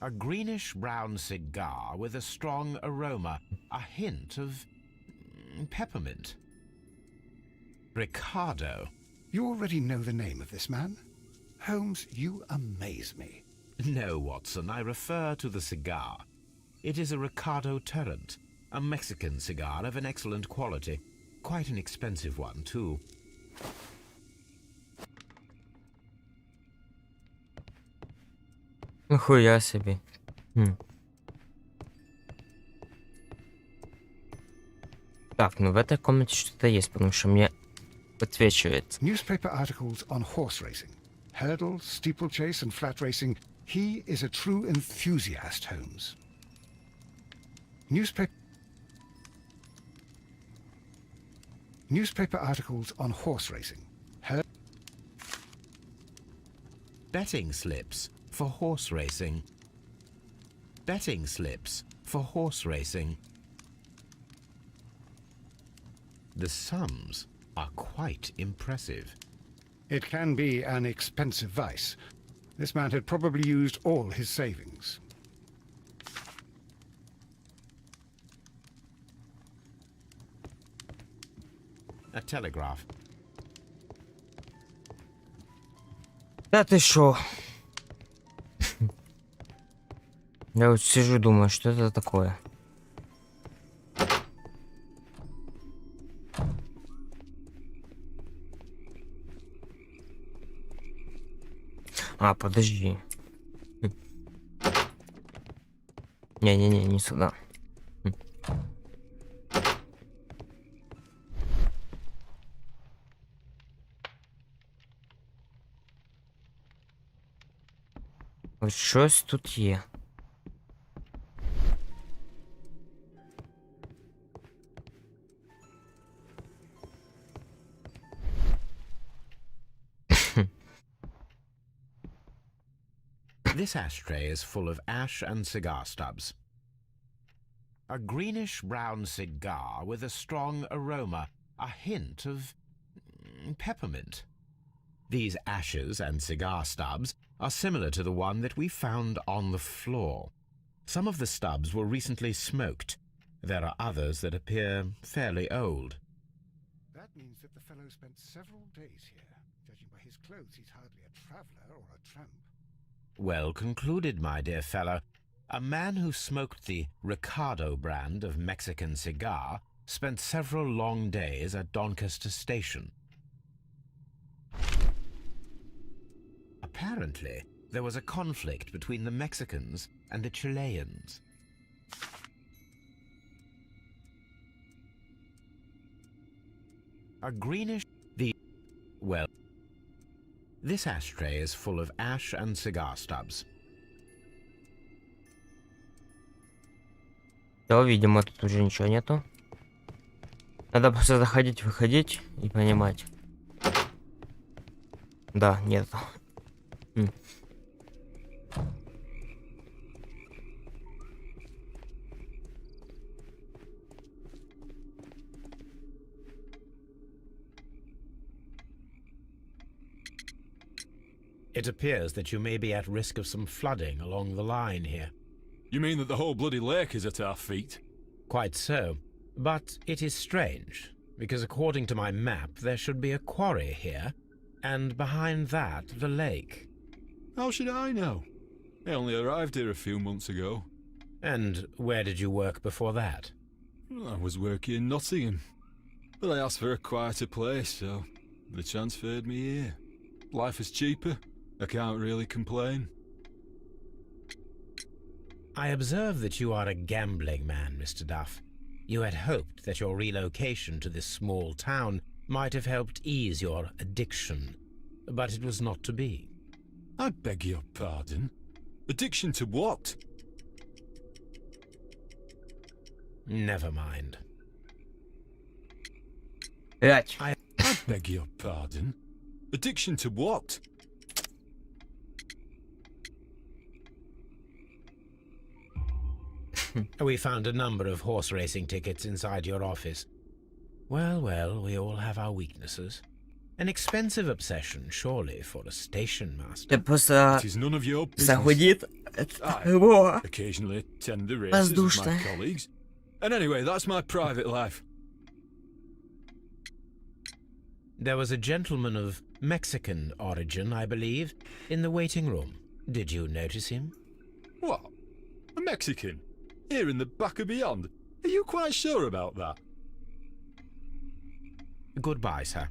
A greenish-brown cigar with a strong aroma, a hint of peppermint. Ricardo. You already know the name of this man? Holmes, you amaze me. No, Watson, I refer to the cigar. It is a Ricardo Turrent, a Mexican cigar of an excellent quality. Quite an expensive one, too. Нихуя себе. Так, ну в этой комнате что-то есть, потому что мне подсвечивает. Newspaper articles on horse racing. Hurdle, steeplechase and flat racing. He is a true enthusiast, Holmes. Newspaper articles on horse racing. Betting slips for horse racing. Betting slips for horse racing. The sums are quite impressive. It can be an expensive vice. This man had probably used all his savings. A telegraph. Да ты шо? Я вот сижу, думаю, что это такое. А, подожди. Не-не-не, не сюда. Ось щось тут є. This ashtray is full of ash and cigar stubs. A greenish-brown cigar with a strong aroma, a hint of peppermint. These ashes and cigar stubs are similar to the one that we found on the floor. Some of the stubs were recently smoked. There are others that appear fairly old. That means that the fellow spent several days here. Judging by his clothes, he's hardly a traveller or a tramp. Well concluded, my dear fellow. A man who smoked the Ricardo brand of Mexican cigar spent several long days at Doncaster Station. Apparently, there was a conflict between the Mexicans and the Chileans. A greenish... Well, this ashtray is full of ash and cigar stubs. Да, видимо, тут уже ничего нету. Надо просто заходить, выходить и понимать. Да, нету. It appears that you may be at risk of some flooding along the line here. You mean that the whole bloody lake is at our feet? Quite so. But it is strange, because according to my map, there should be a quarry here, and behind that, the lake. How should I know? I only arrived here a few months ago. And where did you work before that? Well, I was working in Nottingham, but I asked for a quieter place, so they transferred me here. Life is cheaper. I can't really complain. I observe that you are a gambling man, Mr. Duff. You had hoped that your relocation to this small town might have helped ease your addiction, but it was not to be. I beg your pardon? Addiction to what? Never mind. Блять. I beg your pardon? Addiction to what? We found a number of horse racing tickets inside your office. Well, well, we all have our weaknesses. An expensive obsession, surely, for a station master. Я просто It is none of your business. заходит. I Во. occasionally attend the races with Воздушно. my colleagues. And anyway, that's my private life. There was a gentleman of Mexican origin, I believe, in the waiting room. Did you notice him? What? A Mexican? Here in the back of beyond? Are you quite sure about that? Goodbye, sir.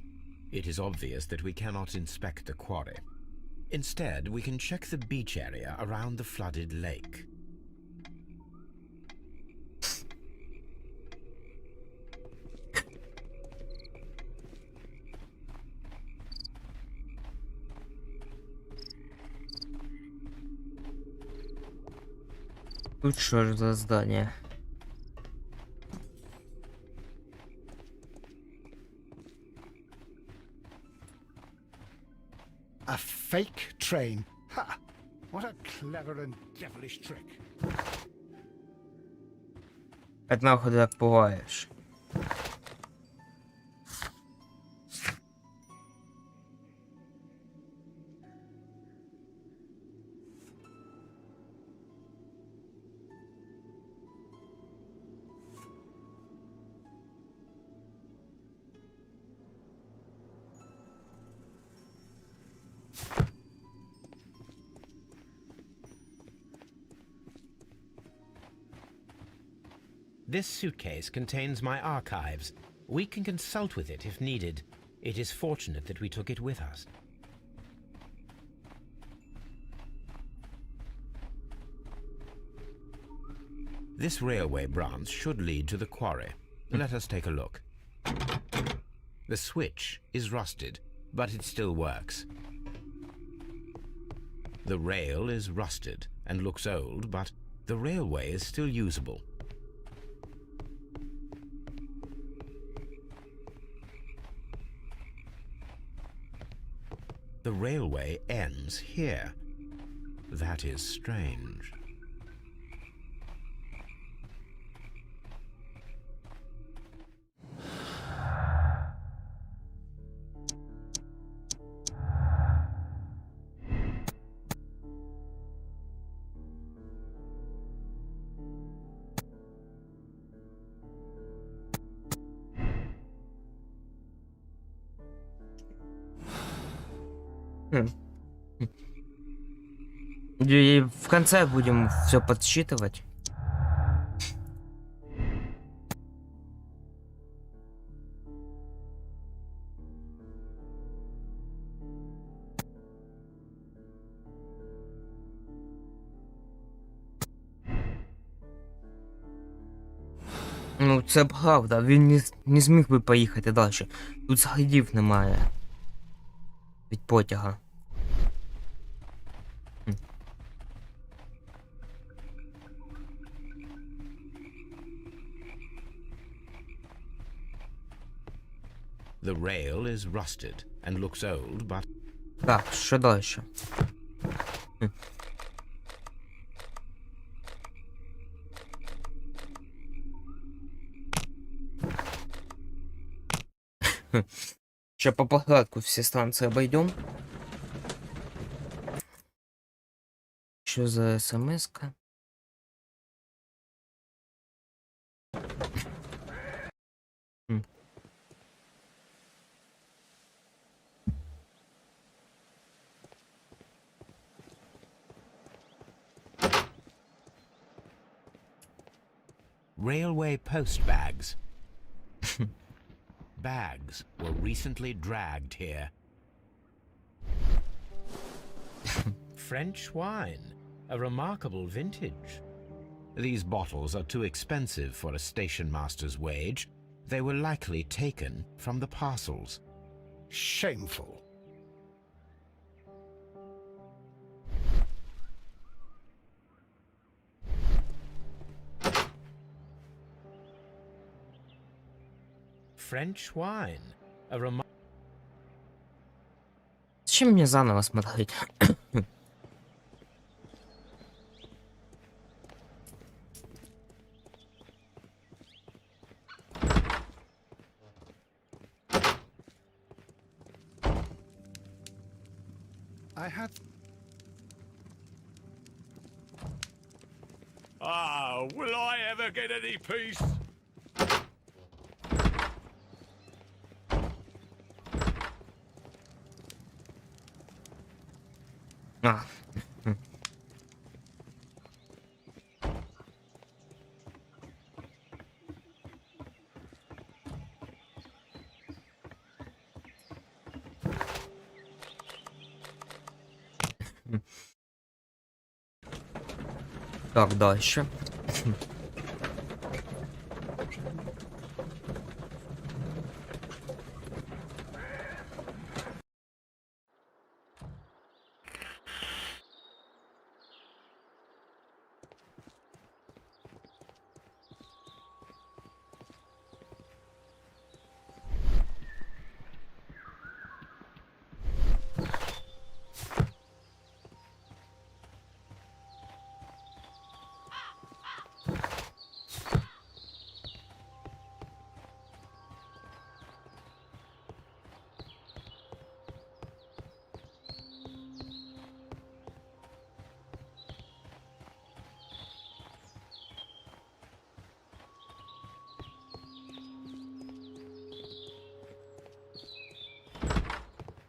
It is obvious that we cannot inspect the quarry. Instead, we can check the beach area around the flooded lake. Тут что ж за здание? A fake train. Ha! What a clever and devilish trick. Это нахуй ты так бываешь. This suitcase contains my archives. We can consult with it if needed. It is fortunate that we took it with us. This railway branch should lead to the quarry. Let us take a look. The switch is rusted, but it still works. The rail is rusted and looks old, but the railway is still usable. The railway ends here. That is strange. И в конце будем все подсчитывать. Ну, це правда, він не зміг би поїхати далі. Тут слідів немає від потяга. The rail is rusted and looks old, but... Так, що далі? Ще по порядку всі станції обойдем. Що за смс-ка? Railway post bags. Bags were recently dragged here. French wine, a remarkable vintage. These bottles are too expensive for a station master's wage. They were likely taken from the parcels. Shameful. French wine. A reminder. Зачем мне заново смотреть? I had Ah, will I ever get any peace? А. Так, дальше.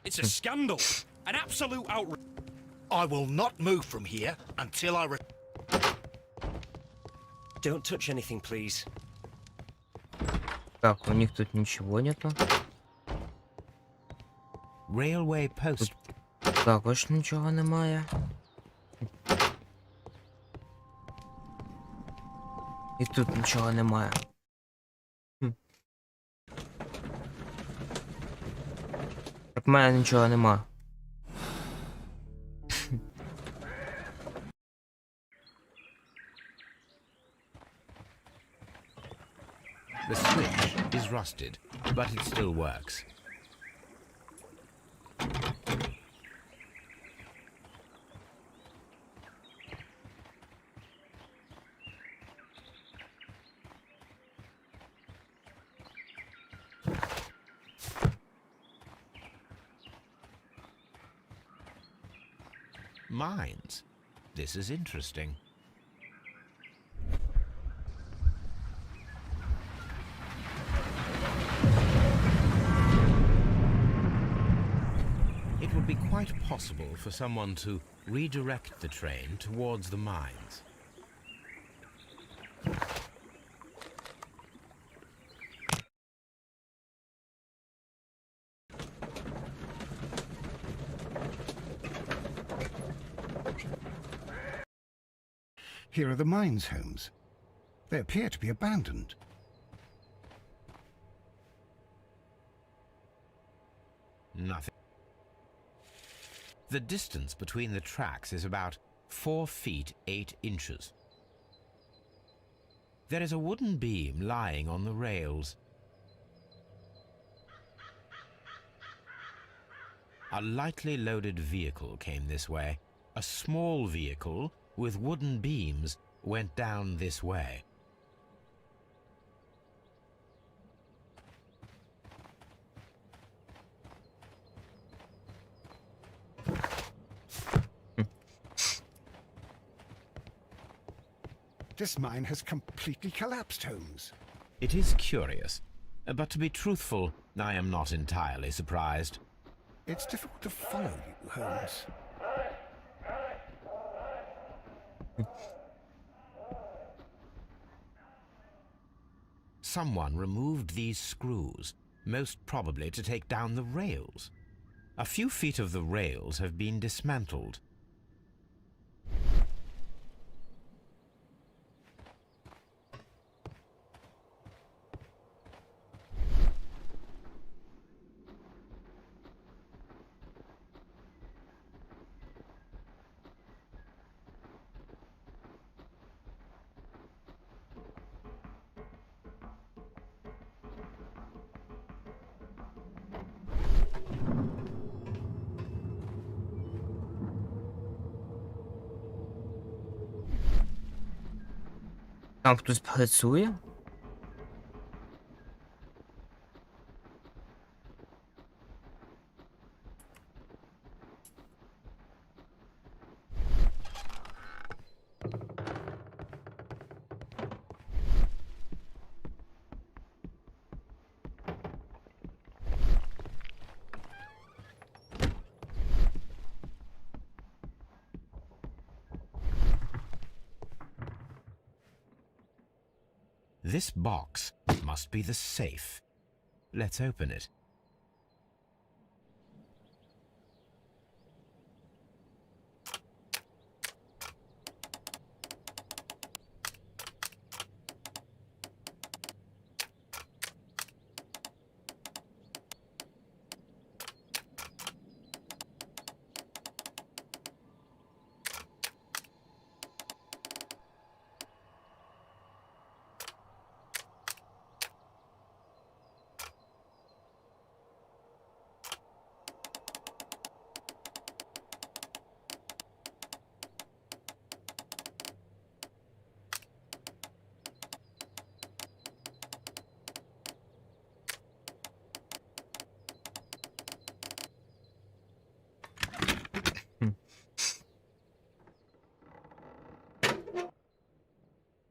It's a scandal. An absolute outrage. I will not move from here until I Don't touch anything, please. Так, у них тут ничего нету. Railway post. Також нічого немає. І тут нічого немає. Так в мене нічого нема. The switch is rusted, but it still works. Mines. This is interesting. It would be quite possible for someone to redirect the train towards the mines. Here are the mines, Holmes. They appear to be abandoned. Nothing. The distance between the tracks is about 4 feet 8 inches. There is a wooden beam lying on the rails. A lightly loaded vehicle came this way. A small vehicle with wooden beams went down this way. This mine has completely collapsed, Holmes. It is curious, but to be truthful, I am not entirely surprised. It's difficult to follow you, Holmes. Someone removed these screws, most probably to take down the rails. A few feet of the rails have been dismantled. Там хтось працює? This box must be the safe. Let's open it.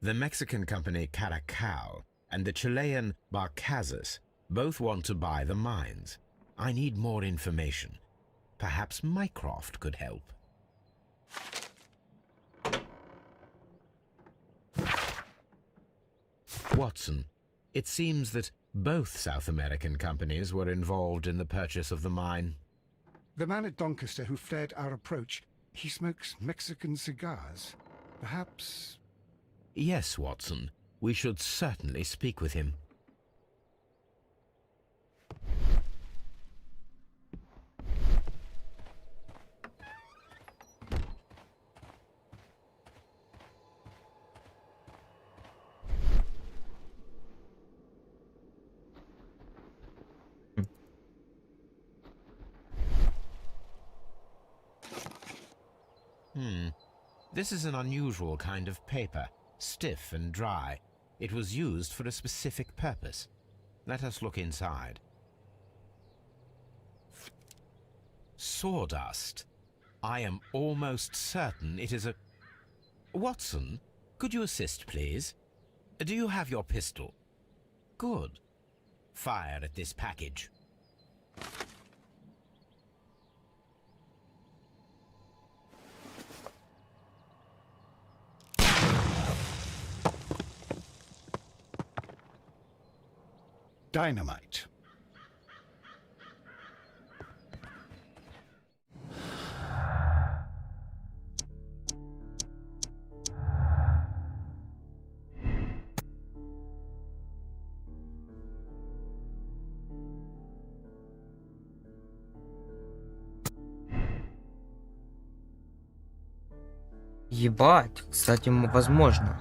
The Mexican company Caracal and the Chilean Barcazas both want to buy the mines. I need more information. Perhaps Mycroft could help. Watson, it seems that both South American companies were involved in the purchase of the mine. The man at Doncaster who flared our approach, he smokes Mexican cigars. Perhaps... Yes, Watson. We should certainly speak with him. This is an unusual kind of paper. Stiff and dry. It was used for a specific purpose. Let us look inside. Sawdust. I am almost certain it is a... Watson, could you assist, please? Do you have your pistol? Good. Fire at this package. Dynamite. Ебать, кстати, возможно.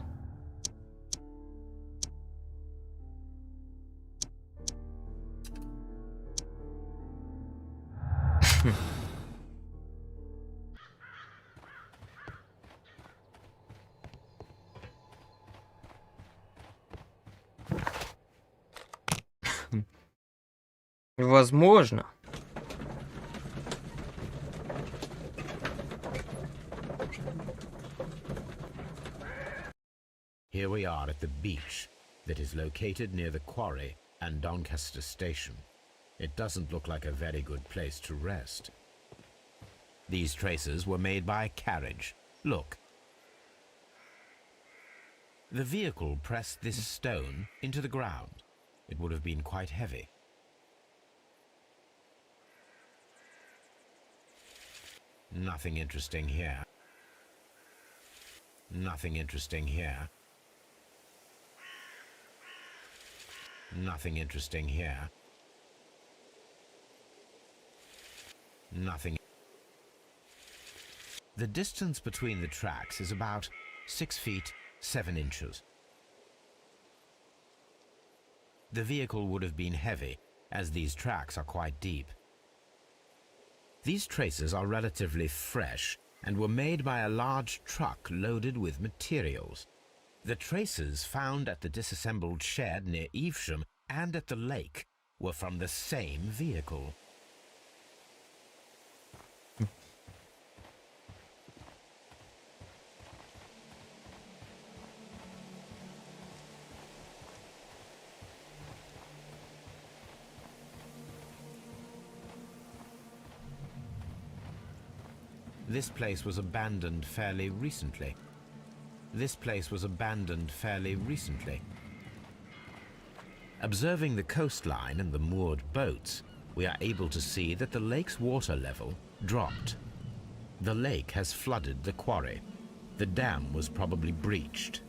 Возможно. Here we are at the beach that is located near the quarry and Doncaster station. It doesn't look like a very good place to rest. These traces were made by carriage. Look. The vehicle pressed this stone into the ground. It would have been quite heavy. Nothing interesting here. Nothing interesting here. Nothing interesting here. Nothing. The distance between the tracks is about 6 feet 7 inches. The vehicle would have been heavy, as these tracks are quite deep. These traces are relatively fresh and were made by a large truck loaded with materials. The traces found at the disassembled shed near Evesham and at the lake were from the same vehicle. This place was abandoned fairly recently. Observing the coastline and the moored boats, we are able to see that the lake's water level dropped. The lake has flooded the quarry. The dam was probably breached.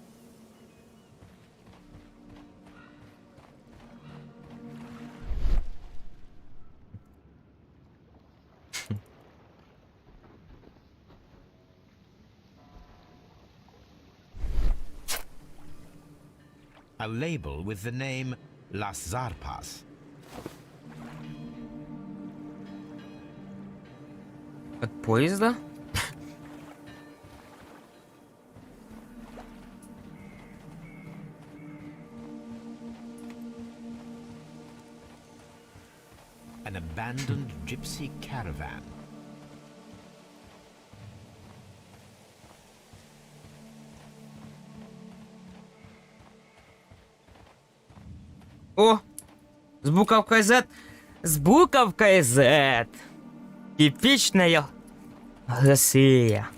A label with the name Las Zarpas. От поезда? An abandoned gypsy caravan. О! С буковкой Z! С буковкой Z! Типичная Россия.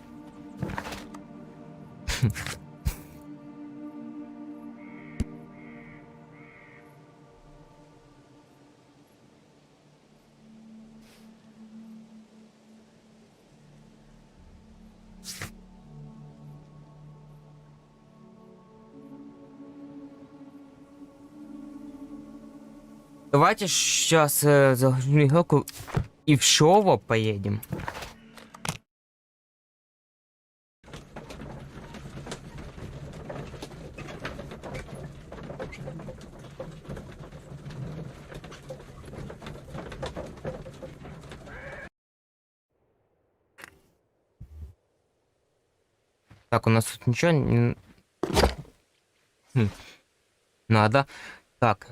Давайте сейчас загружу игроку и в шоу поедем. Так, у нас тут ничего не надо. Так.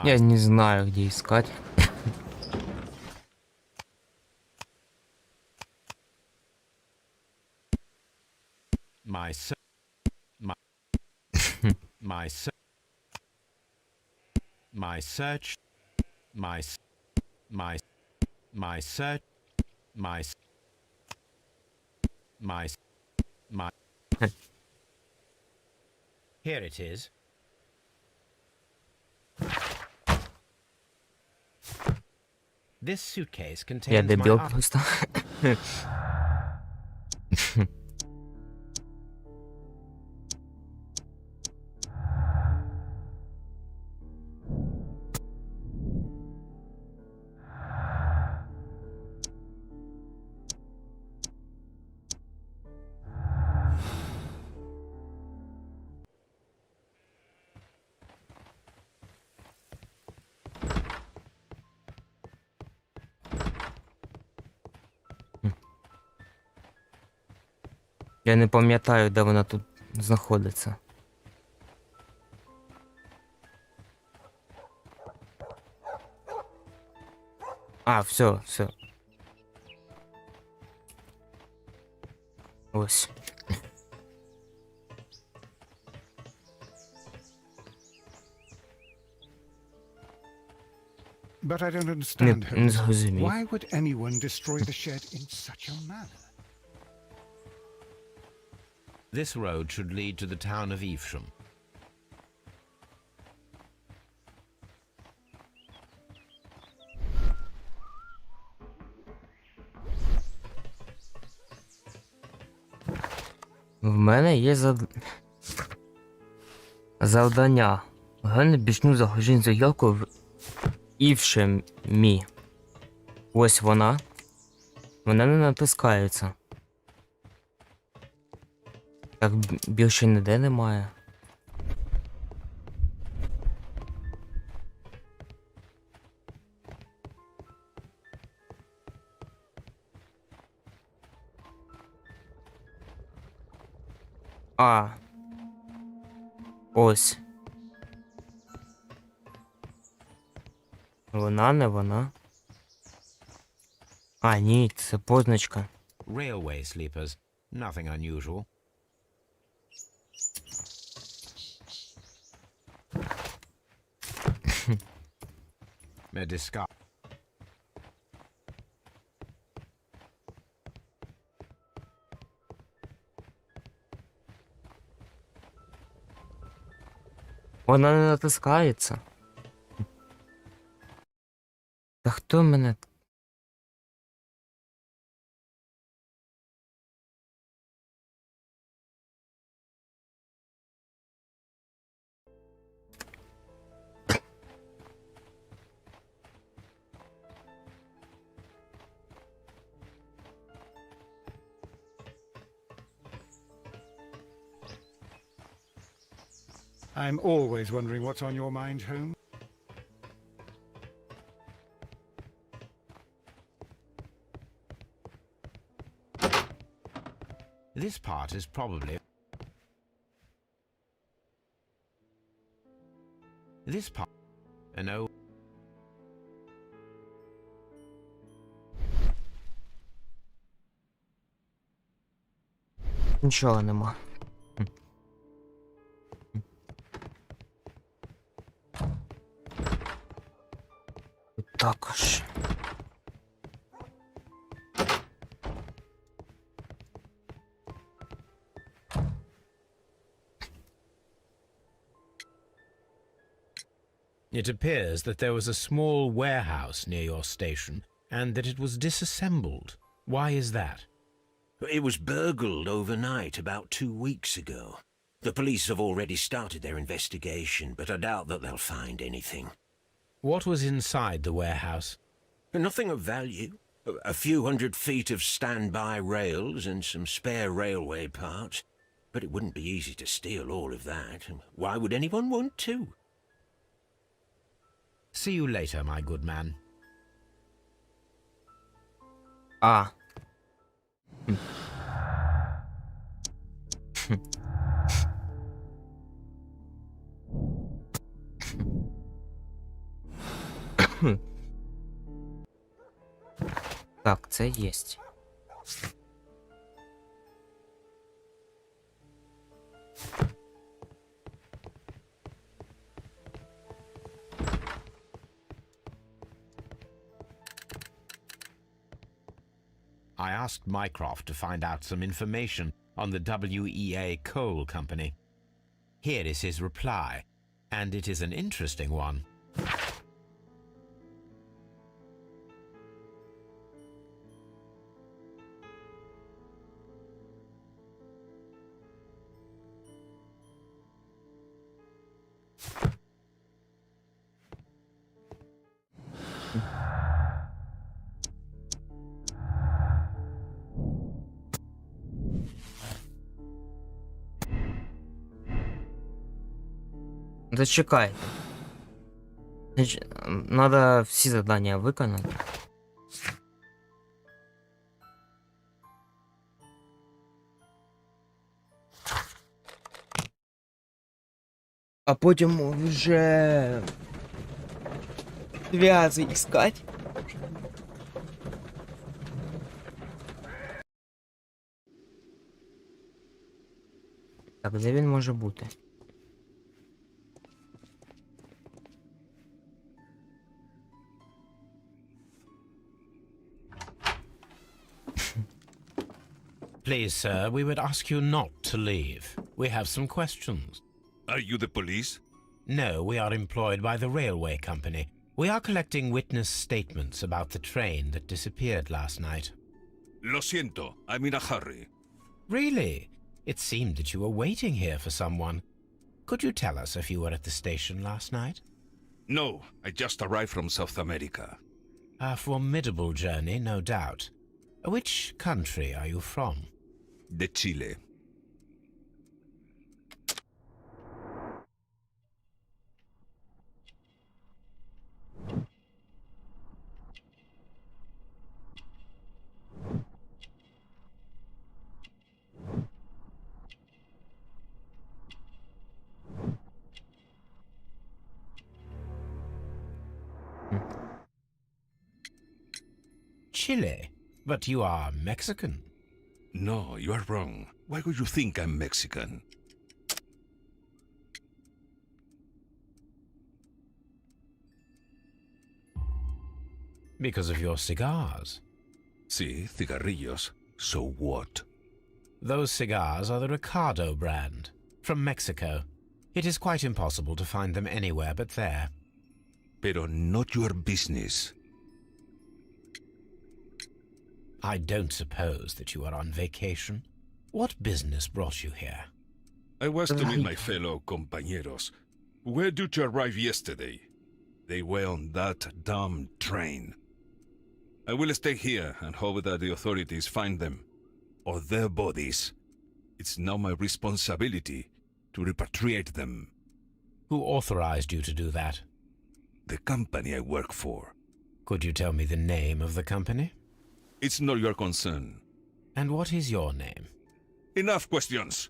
Я не знаю, где искать. My search. Here it is. This suitcase Я contains my дебил просто. Я не пам'ятаю, де вона тут знаходиться. А, все. Ось. But I don't understand, Не Holmes. зрозумів. Why would anyone destroy the shed in such a manner? This road should lead to the town of Evesham. В мене є завдання. Гальне бічну загружень заявку в Івшемі. Ось вона. Вона не натискається. Так більше ніде немає. А. Ось. Вона, не вона. А, ні, це позначка. Railway sleepers. Nothing unusual. A disguise. Вона не натискається. Та хто мене? I'm always wondering what's on your mind, Holmes. This part is probably... This part... An old... Нічого нема. Тут також. It appears that there was a small warehouse near your station and that it was disassembled. Why is that? It was burgled overnight about 2 weeks ago. The police have already started their investigation, but I doubt that they'll find anything. What was inside the warehouse? Nothing of value. A few hundred feet of standby rails and some spare railway parts. But it wouldn't be easy to steal all of that. Why would anyone want to? See you later, my good man. А. Так, це єсть. I asked Mycroft to find out some information on the WEA Coal Company. Here is his reply, and it is an interesting one. Зачекайте. Надо всі завдання виконати. А потім вже зв'язи іскати. Так, де він може бути? Please, sir, we would ask you not to leave. We have some questions. Are you the police? No, we are employed by the railway company. We are collecting witness statements about the train that disappeared last night. Lo siento, I'm in a hurry. Really? It seemed that you were waiting here for someone. Could you tell us if you were at the station last night? No, I just arrived from South America. A formidable journey, no doubt. Which country are you from? De Chile. Chile? But you are Mexican. No, you are wrong. Why would you think I'm Mexican? Because of your cigars. Sí, cigarrillos. So what? Those cigars are the Ricardo brand, from Mexico. It is quite impossible to find them anywhere but there. Pero not your business. I don't suppose that you are on vacation. What business brought you here? I was to meet my fellow compañeros, who were due to arrive yesterday. They were on that damn train. I will stay here and hope that the authorities find them, or their bodies. It's now my responsibility to repatriate them. Who authorized you to do that? The company I work for. Could you tell me the name of the company? It's not your concern. And what is your name? Enough questions.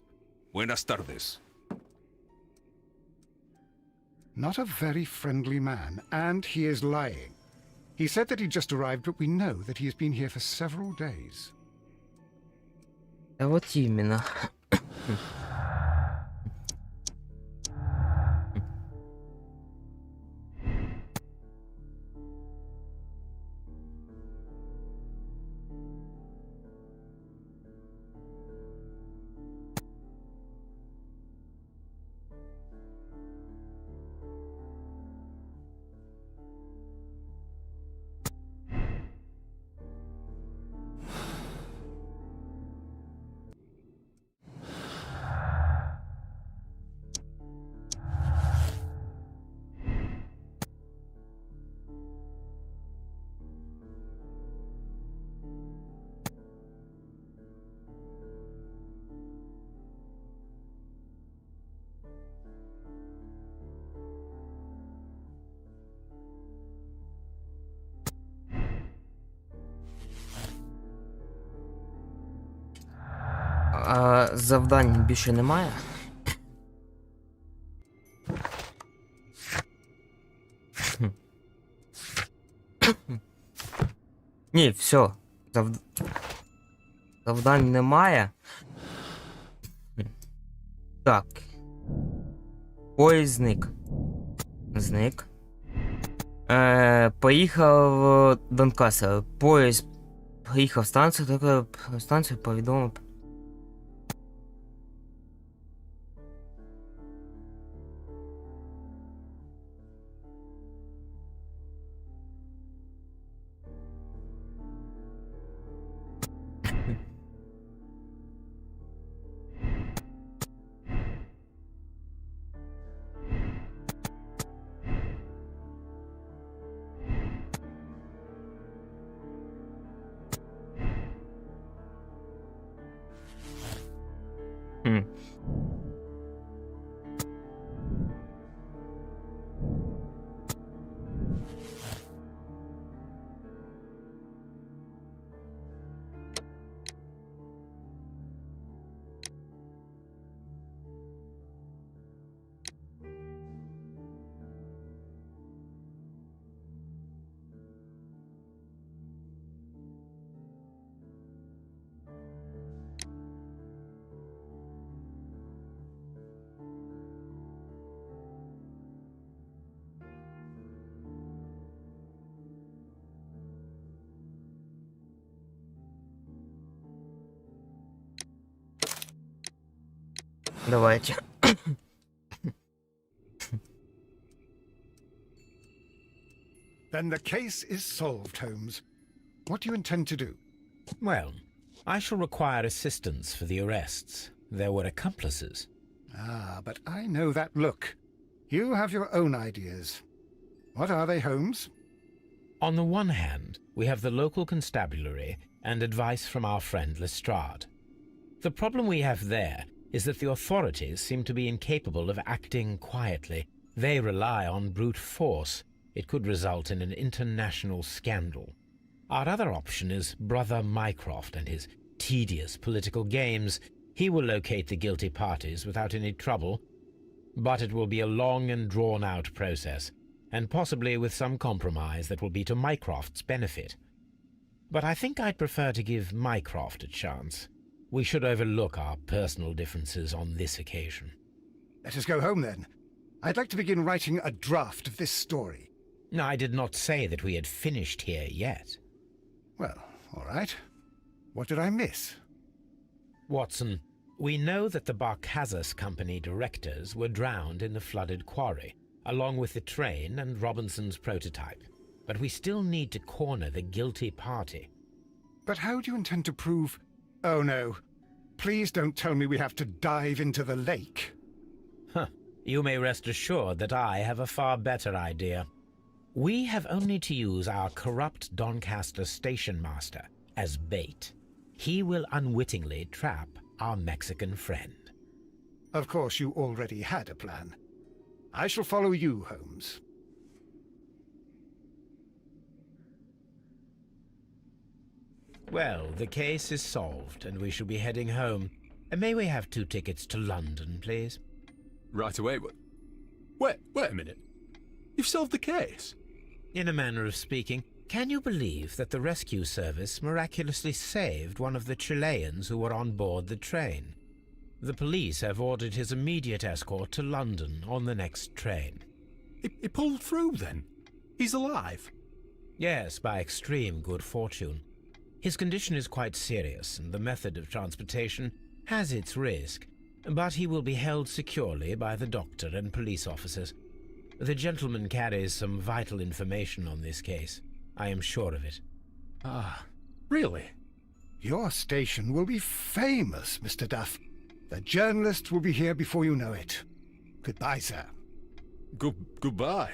Buenas tardes. Not a very friendly man, and he is lying. He said that he just arrived, but we know that he has been here for several days. Да вот именно. А завдань більше немає? Ні, все. Завдань немає. Так. Поїзд зник. Поїхав Донкаса. Поїзд приїхав в станцію, повідомив. Давайте. Then the case is solved, Holmes. What do you intend to do? Well, I shall require assistance for the arrests. There were accomplices. Ah, but I know that look. You have your own ideas. What are they, Holmes? On the one hand, we have the local constabulary and advice from our friend Lestrade. The problem we have there is that the authorities seem to be incapable of acting quietly. They rely on brute force. It could result in an international scandal. Our other option is Brother Mycroft and his tedious political games. He will locate the guilty parties without any trouble, but it will be a long and drawn-out process. and possibly with some compromise that will be to Mycroft's benefit. But I think I'd prefer to give Mycroft a chance. We should overlook our personal differences on this occasion. Let us go home then. I'd like to begin writing a draft of this story. I did not say that we had finished here yet. Well, all right. What did I miss? Watson, we know that the Barkazas Company directors were drowned in the flooded quarry, along with the train and Robinson's prototype. But we still need to corner the guilty party. But how do you intend to prove... Oh no. Please don't tell me we have to dive into the lake. You may rest assured that I have a far better idea. We have only to use our corrupt Doncaster station master as bait. He will unwittingly trap our Mexican friend. Of course, you already had a plan. I shall follow you, Holmes. Well, the case is solved, and we shall be heading home. May we have 2 tickets to London, please? Right away. Wait a minute. You've solved the case? In a manner of speaking, can you believe that the rescue service miraculously saved one of the Chileans who were on board the train? The police have ordered his immediate escort to London on the next train. He pulled through then? He's alive? Yes, by extreme good fortune. His condition is quite serious, and the method of transportation has its risk, but he will be held securely by the doctor and police officers. The gentleman carries some vital information on this case. I am sure of it. Ah, really? Your station will be famous, Mr. Duff. The journalists will be here before you know it. Goodbye, sir. Goodbye,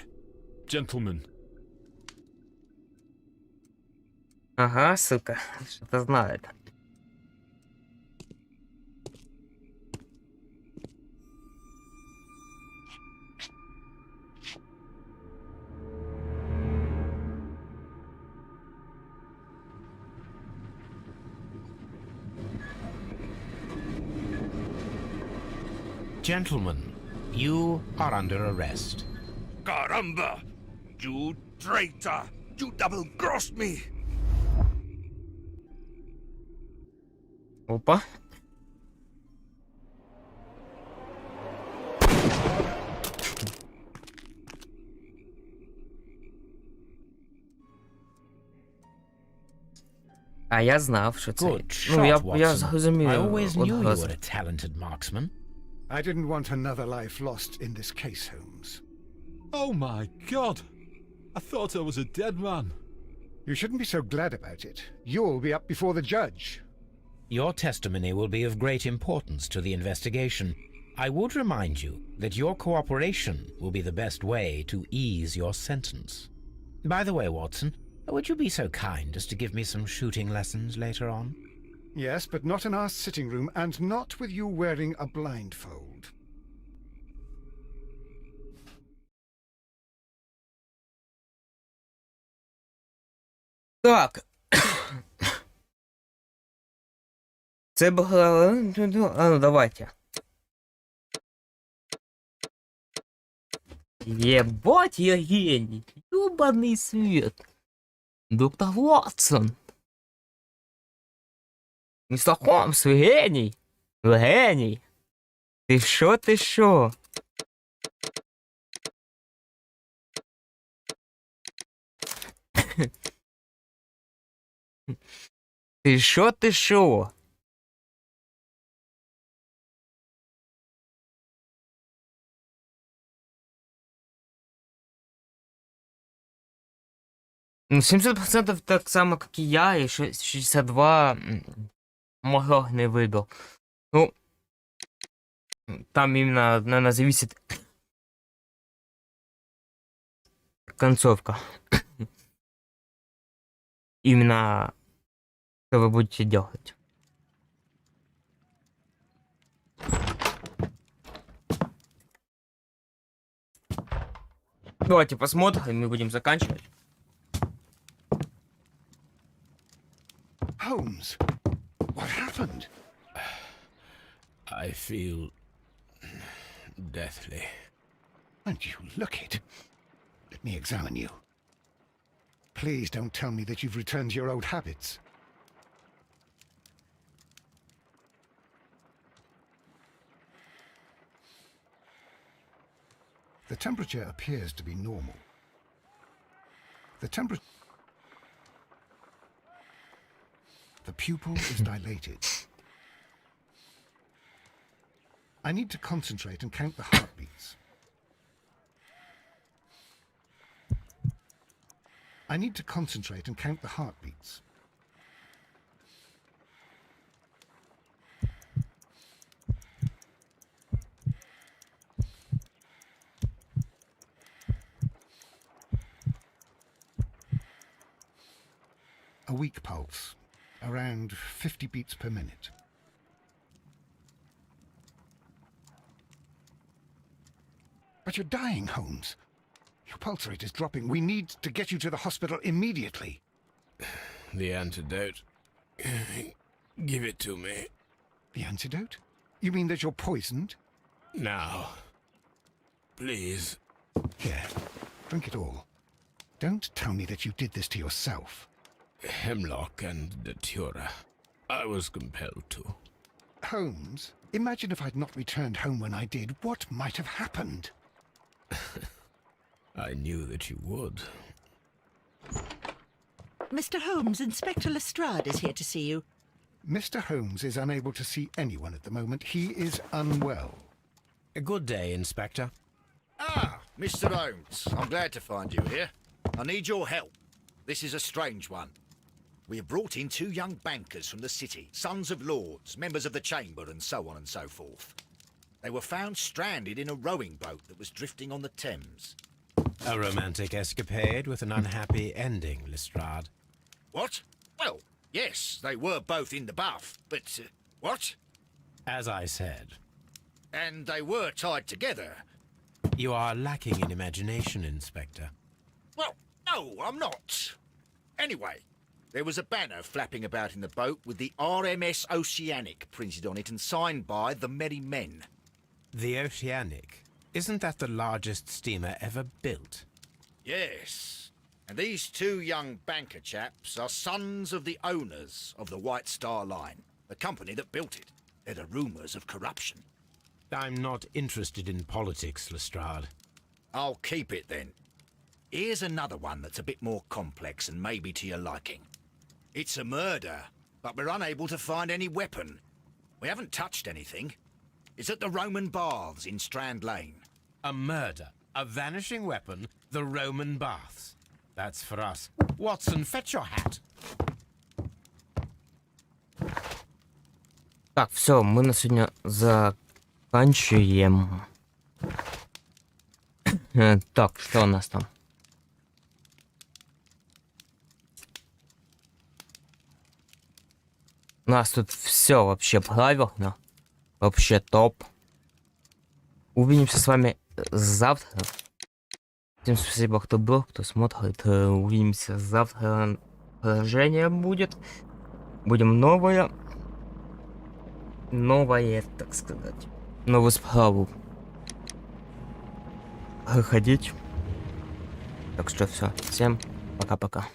gentlemen. Ага, сука, что-то знает. Gentlemen, you are under arrest. Caramba! You traitor! You double-crossed me! Опа. А я знав, що це. Good Ну, shot, я Watson. зрозумів. I always knew you одразу. were a talented marksman. I didn't want another life lost in this case, Holmes. Oh my God! I thought I was a dead man. You shouldn't be so glad about it. You'll be up before the judge. Your testimony will be of great importance to the investigation. I would remind you that your cooperation will be the best way to ease your sentence. By the way, Watson, would you be so kind as to give me some shooting lessons later on? Yes, but not in our sitting room, and not with you wearing a blindfold. Так. Це було... А ну давайте. Ебать, я гений. Ёбаный свет. Доктор Ватсон. Мистер Холмс, ви геній. Ви геній. Ти що, ти що? Ти що, ти що? Ну, 70% так само, как и я, и 62 мозг не выбил. Ну, там именно, наверное, зависит концовка. Именно, что вы будете делать. Давайте посмотрим, и мы будем заканчивать. Holmes, what happened? I feel deathly. And you look it. Let me examine you. Please don't tell me that you've returned to your old habits. The temperature appears to be normal. The pupil is dilated. I need to concentrate and count the heartbeats. I need to concentrate and count the heartbeats. A weak pulse, around 50 beats per minute. But you're dying, Holmes. Your pulse rate is dropping. We need to get you to the hospital immediately. The antidote. Give it to me. The antidote? You mean that you're poisoned? Now. Please. Here, drink it all. Don't tell me that you did this to yourself. Hemlock and datura. I was compelled to. Holmes, imagine if I'd not returned home when I did. What might have happened? I knew that you would. Mr. Holmes, Inspector Lestrade is here to see you. Mr. Holmes is unable to see anyone at the moment. He is unwell. A good day, Inspector. Ah, Mr. Holmes, I'm glad to find you here. I need your help. This is a strange one. We have brought in 2 young bankers from the city, sons of lords, members of the chamber, and so on and so forth. They were found stranded in a rowing boat that was drifting on the Thames. A romantic escapade with an unhappy ending, Lestrade. What? Well, yes, they were both in the bath, but... what? As I said. And they were tied together. You are lacking in imagination, Inspector. Well, no, I'm not. Anyway, there was a banner flapping about in the boat with the RMS Oceanic printed on it and signed by the Merry Men. The Oceanic? Isn't that the largest steamer ever built? Yes. And these 2 young banker chaps are sons of the owners of the White Star Line, the company that built it. There are rumours of corruption. I'm not interested in politics, Lestrade. I'll keep it then. Here's another one that's a bit more complex and maybe to your liking. It's a murder, but we're unable to find any weapon. We haven't touched anything. It's at the Roman Baths in Strand Lane. A murder, a vanishing weapon, the Roman Baths. That's for us. Watson, fetch your hat. Так, все, мы на сегодня заканчиваем. Так, что у нас там? У нас тут все вообще правильно. Вообще топ. Увидимся с вами завтра. Всем спасибо, кто был, кто смотрит. Увидимся завтра. Поражение будет. Будем новое, так сказать, новую справу проходить. Так что все. Всем пока-пока.